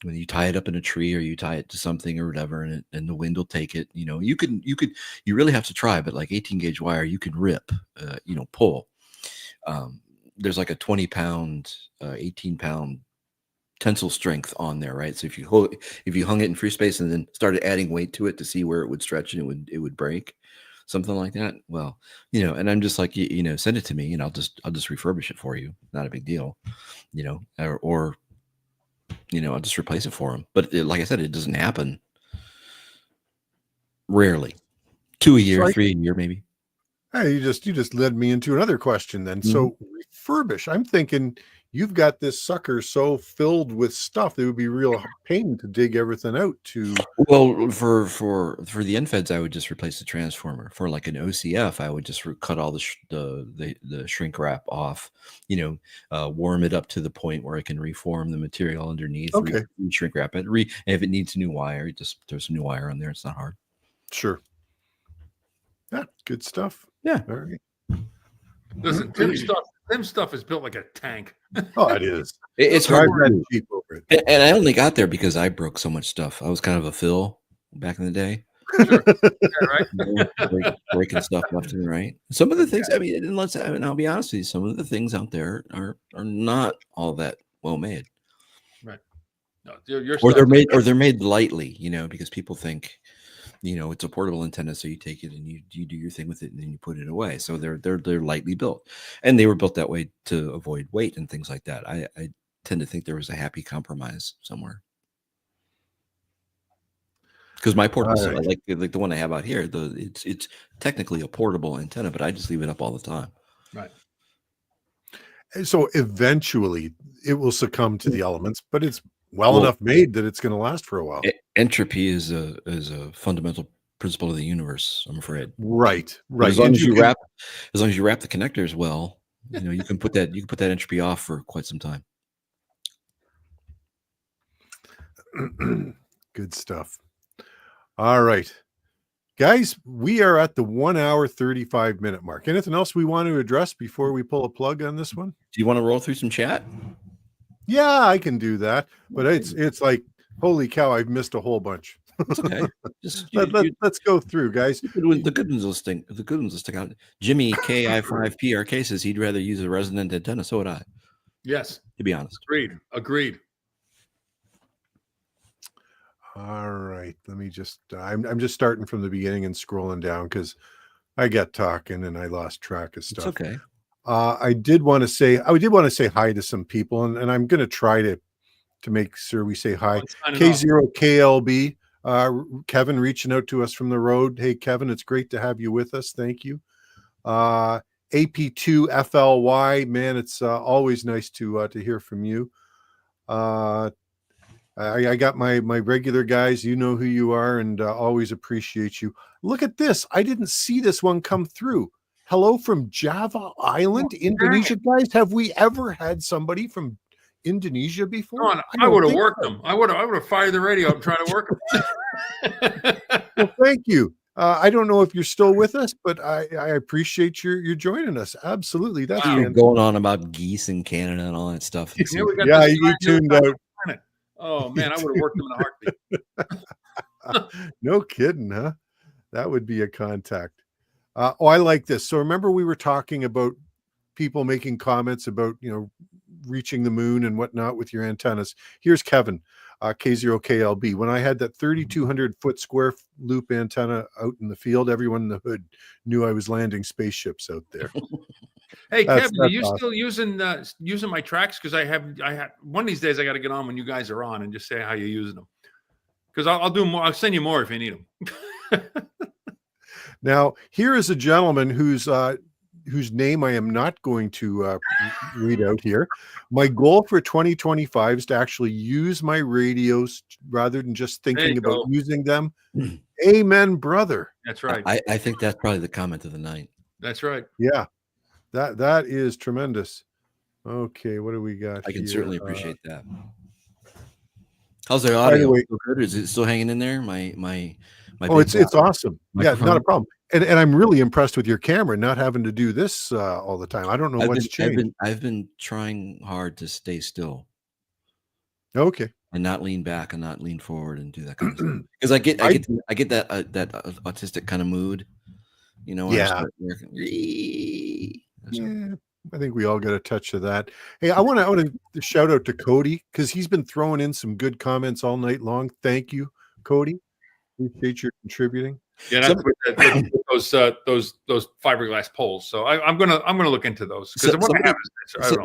when you tie it up in a tree or you tie it to something or whatever, and the wind will take it. You really have to try, but like 18 gauge wire, you can rip, pull. There's like a 20-pound, 18-pound tensile strength on there, right? So if you hung it in free space and then started adding weight to it to see where it would stretch and it would break, something like that. Well, and I'm just like, send it to me and I'll just refurbish it for you. Not a big deal, or I'll just replace it for them. But like I said, it doesn't happen. Rarely. 2 a year, 3 a year, maybe. Hey, you just led me into another question then. So refurbish. I'm thinking you've got this sucker so filled with stuff, it would be real pain to dig everything out to. Well, for the NFEDs, I would just replace the transformer. For like an OCF, I would just cut all the shrink wrap off, warm it up to the point where I can reform the material underneath. Okay. Shrink wrap it. And if it needs new wire, just throw some new wire on there. It's not hard. Sure. Yeah, good stuff. Yeah. All right. Listen, Tim's stuff is built like a tank. Oh, it is. It's hard. Cheap over it. And I only got there because I broke so much stuff. I was kind of a Phil back in the day. Sure. Yeah, right. Breaking stuff left and right. Some of the things, I'll be honest with you, some of the things out there are not all that well made. Right. No, your or stuff they're made lightly, because people think, it's a portable antenna, so you take it and you do your thing with it and then you put it away. So they're lightly built, and they were built that way to avoid weight and things like that. I tend to think there was a happy compromise somewhere. Because my portable, like the one I have out here, it's technically a portable antenna, but I just leave it up all the time. Right. So eventually it will succumb to the elements, but it's well enough made that it's going to last for a while. Entropy is a fundamental principle of the universe, I'm afraid. Right. As long as you wrap the connectors well, you can put that entropy off for quite some time. Good stuff. All right, guys, we are at the 1 hour 35 minute mark. Anything else we want to address before we pull a plug on this one? Do you want to roll through some chat? Yeah, I can do that, but it's like, holy cow, I've missed a whole bunch. It's okay. Let's go through, guys. The good ones will stick out. Jimmy KI5PRK says he'd rather use a resonant antenna. So would I. Yes. To be honest. Agreed. All right. Let me just I'm just starting from the beginning and scrolling down because I got talking and I lost track of stuff. It's okay. I did want to say hi to some people, and I'm going to try to make sure we say hi. K0KLB, Kevin reaching out to us from the road. Hey, Kevin, it's great to have you with us. Thank you. AP2FLY, man, it's always nice to hear from you. I got my regular guys. You know who you are, and always appreciate you. Look at this. I didn't see this one come through. Hello from Java Island, Indonesia. Guys, have we ever had somebody from Indonesia before? I would have worked them. I would have fired the radio up and tried to work them. Well, thank you. I don't know if you're still with us, but I appreciate your joining us. Absolutely. That's you're going on about geese in Canada and all that stuff. Yeah, you tuned out. Oh man, I would have worked them in a heartbeat. No kidding, huh? That would be a contact. I like this. So remember we were talking about people making comments about, reaching the moon and whatnot with your antennas. Here's Kevin, K0KLB. When I had that 3,200 foot square loop antenna out in the field, everyone in the hood knew I was landing spaceships out there. Hey, Kevin, are you still using my tracks? Because I have one of these days I got to get on when you guys are on and just say how you're using them. Because I'll do more. I'll send you more if you need them. Now, here is a gentleman whose name I am not going to read out here. My goal for 2025 is to actually use my radios rather than just thinking about using them. Amen, brother. That's right. I think that's probably the comment of the night. That's right. Yeah, that is tremendous. Okay, what do we got? I can certainly appreciate that. How's their audio? Is it still hanging in there? My it's awesome. Microphone. Yeah, not a problem. And I'm really impressed with your camera, not having to do this all the time. I don't know what's changed. I've been trying hard to stay still. Okay. and not lean back and not lean forward and do that kind of stuff. Because I get that autistic kind of mood, when I start working. Yeah, I think we all got a touch of that. Hey, I want to shout out to Cody because he's been throwing in some good comments all night long. Thank you, Cody. Appreciate your contributing. Yeah, that's those fiberglass poles. So I'm gonna look into those because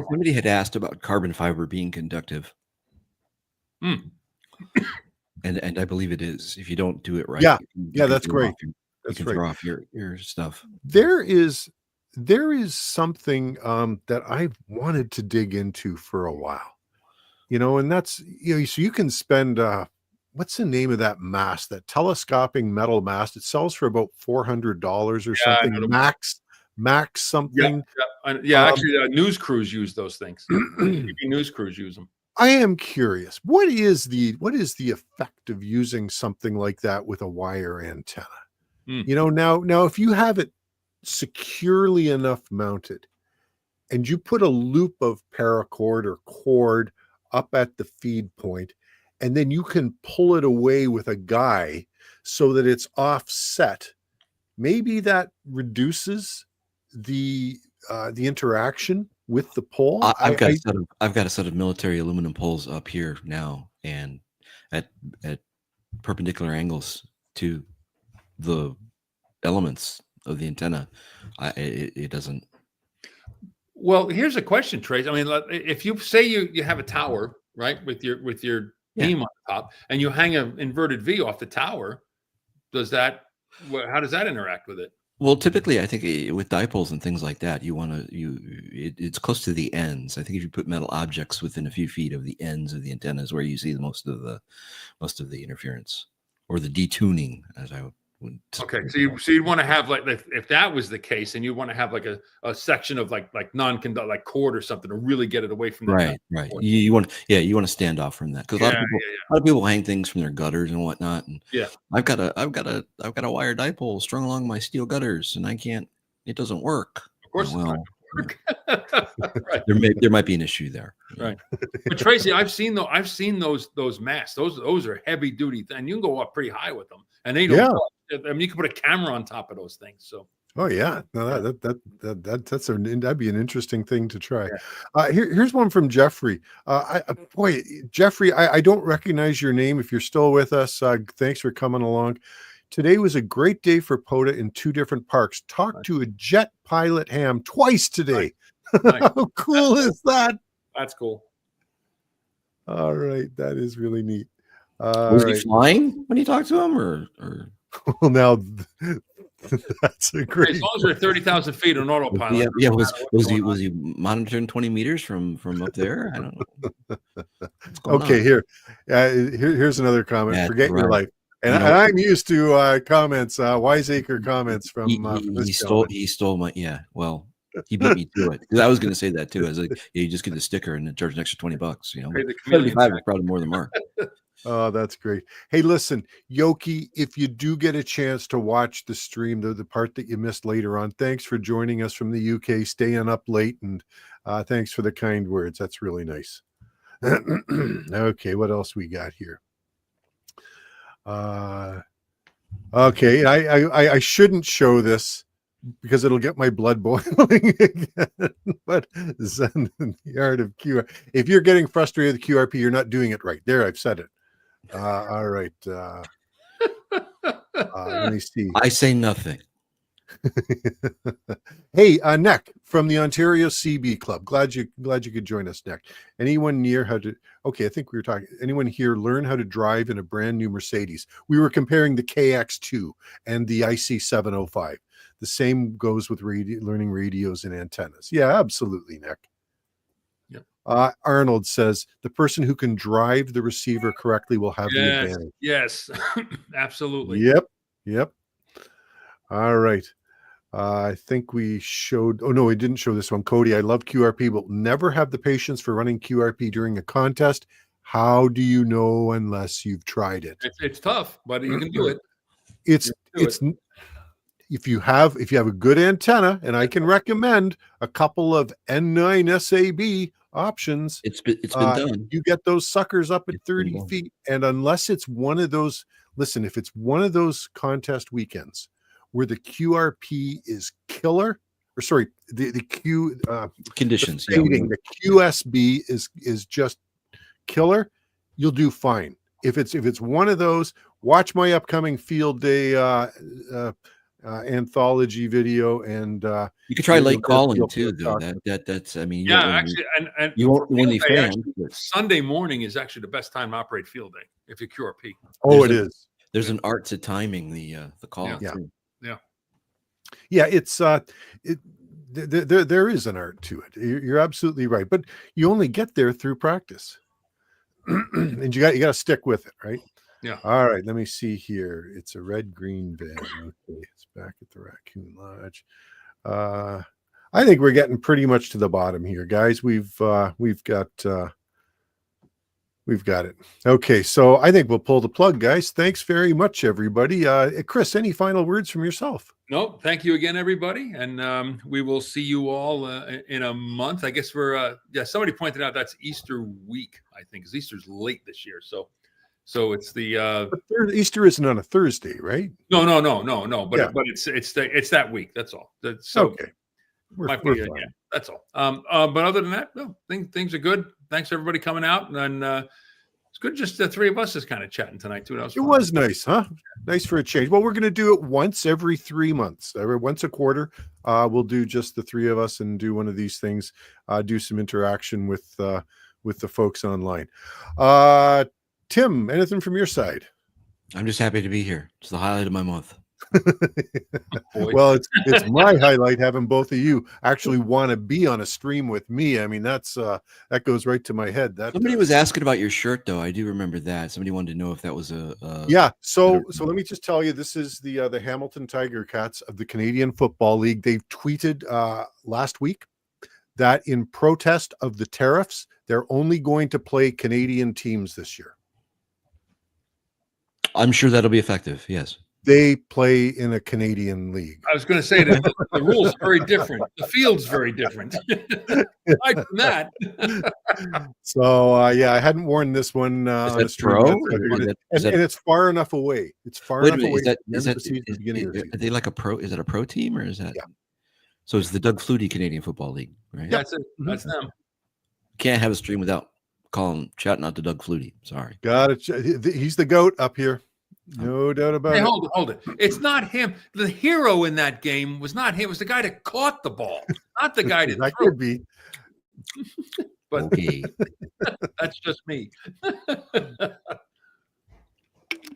somebody had asked about carbon fiber being conductive. And I believe it is. If you don't do it right, that's great. You can throw off your stuff. There is something that I've wanted to dig into for a while, and that's so you can spend what's the name of that mast, that telescoping metal mast? It sells for about $400 or something. Max something. Actually, news crews use those things. News crews use them. I am curious. What is the effect of using something like that with a wire antenna? Now if you have it securely enough mounted and you put a loop of paracord or cord up at the feed point, and then you can pull it away with a guy so that it's offset, maybe that reduces the interaction with the pole. I've got a set of military aluminum poles up here now, and at perpendicular angles to the elements of the antenna. It doesn't. Well, here's a question, Trace. I mean, if you say you have a tower, right, with your beam on top, and you hang an inverted V off the tower, how does that interact with it? Well, typically, I think with dipoles and things like that, it's close to the ends. I think if you put metal objects within a few feet of the ends of the antennas, where you see most of the interference or the detuning, as I would. Okay, so you'd want to have, like, if that was the case, and you want to have like a section of like non-conduct, like cord or something, to really get it away from the right. You want to stand off from that, because a lot of people hang things from their gutters and whatnot. And I've got a wire dipole strung along my steel gutters, and it doesn't work. Of course, right. There might be an issue there, right? But Tracy, I've seen those masts. Those are heavy duty, and you can go up pretty high with them, and they don't. I mean, you can put a camera on top of those things. So. Oh yeah, no, that'd be an interesting thing to try. Here's one from Jeffrey. Jeffrey, I don't recognize your name. If you're still with us, thanks for coming along. Today was a great day for POTA in 2 different parks. Talked to a jet pilot ham twice today. Nice. How cool is that? That's cool. All right, that is really neat. Was he flying when you talked to him, or? Well, now that's a great. As long as we're 30,000 feet on autopilot. Yeah. Was he monitoring 20 meters from up there? I don't know. Okay, here's another comment. Forget your life. And I'm used to comments, wiseacre comments from. He stole my. Yeah, well, he beat me to it, because I was going to say that too. I was like, you just get the sticker and then charge an extra $20. 75 is probably more than Mark. Oh, that's great. Hey, listen, Yoki, if you do get a chance to watch the stream, the part that you missed later on, thanks for joining us from the UK, staying up late, and thanks for the kind words. That's really nice. Okay, what else we got here? Okay, I shouldn't show this because it'll get my blood boiling again. But Zen in the art of QR. If you're getting frustrated with QRP, you're not doing it right. There, I've said it. All right. Let me see. I say nothing. Hey, Neck from the Ontario CB Club. Glad you could join us, Neck. Anyone near how to? Okay, I think we were talking. Anyone here learn how to drive in a brand new Mercedes? We were comparing the KX2 and the IC705. The same goes with learning radios and antennas. Yeah, absolutely, Neck. Arnold says the person who can drive the receiver correctly will have the advantage. Yes, absolutely. Yep. All right. I think we showed. Oh no, we didn't show this one. Cody, I love QRP, but never have the patience for running QRP during a contest. How do you know unless you've tried it? It's tough, but you can do it. It's if you have a good antenna, and I can recommend a couple of N9 SAB It's been done. You get those suckers up at It's been 30 done. feet. And unless it's one of those, listen, if it's one of those contest weekends where the QRP is killer, or sorry, the Conditions. the fading, the QSB is just killer, you'll do fine. If it's one of those, watch my upcoming field day anthology video, and you could try you'll late get a calling feel too, for though. it. That's I mean, Yeah, actually, and you won't win any field day, fans. actually, Sunday morning is actually the best time to operate field day if you're QRP. Oh, There's it is. There's an art to timing the call. Yeah. Too. Yeah, it's there is an art to it. You're absolutely right, but you only get there through practice, and you got to stick with it, right? Yeah. All right, let me see here. It's a red green van. Okay, it's back at the Raccoon Lodge. I think we're getting pretty much to the bottom here, guys. We've got it. Okay, so I think we'll pull the plug, guys. Thanks very much, everybody. Chris, any final words from yourself? No, thank you again, everybody, and we will see you all in a month. I guess we're somebody pointed out that's Easter week. I think because Easter's late this year, so it's the Easter isn't on a Thursday, right? No. But it's that week. That's all. Okay. We're fine. Yeah, that's all. But other than that, no, things are good. Thanks everybody coming out, and it's good. Just the three of us is kind of chatting tonight too. It was nice, huh? Nice for a change. Well, we're going to do it once every 3 months, once a quarter. We'll do just the three of us and do one of these things. Do some interaction with the folks online. Tim, anything from your side? I'm just happy to be here. It's the highlight of my month. Well, it's my highlight having both of you actually want to be on a stream with me. I mean, that goes right to my head. Somebody was asking about your shirt, though. I do remember that. Somebody wanted to know if that was yeah. So let me just tell you, this is the Hamilton Tiger Cats of the Canadian Football League. They tweeted last week that in protest of the tariffs, they're only going to play Canadian teams this year. I'm sure that'll be effective. Yes. They play in a Canadian league. I was going to say that the rules are very different. The field's very different. Aside from that. So I hadn't worn this one on a stream. And it's far enough away. It's far enough away. Are they like a pro? Is it a pro team or is that? Yeah. So it's the Doug Flutie Canadian Football League, right? Yeah, that's it. That's them. Can't have a stream without shouting out to Doug Flutie. Sorry. Got it. He's the GOAT up here. No doubt about it. Hold it. It's not him. The hero in that game was not him. It was the guy that caught the ball, not the guy that that threw. could be. But okay. That's just me.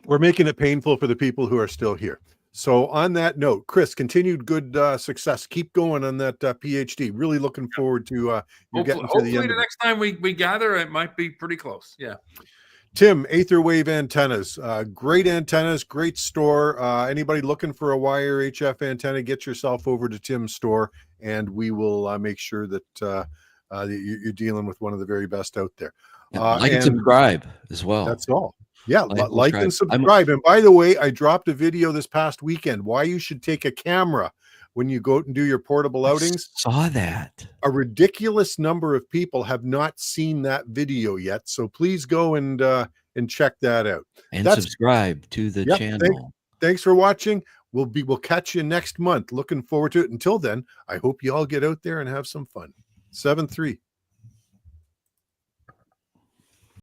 We're making it painful for the people who are still here. So on that note, Chris, continued good success. Keep going on that PhD. Really looking forward to you getting to the end. Hopefully the next time we gather, it might be pretty close. Yeah. Tim, Aetherwave Antennas, great antennas, great store. Anybody looking for a wire HF antenna, get yourself over to Tim's store, and we will make sure that you're dealing with one of the very best out there. Like and subscribe as well. That's all. Yeah, like and subscribe. And by the way, I dropped a video this past weekend why you should take a camera when you go out and do your portable outings. Saw that. A ridiculous number of people have not seen that video yet, so please go and check that out. And subscribe to the channel. Thanks for watching. We'll catch you next month. Looking forward to it. Until then, I hope you all get out there and have some fun. 7-3.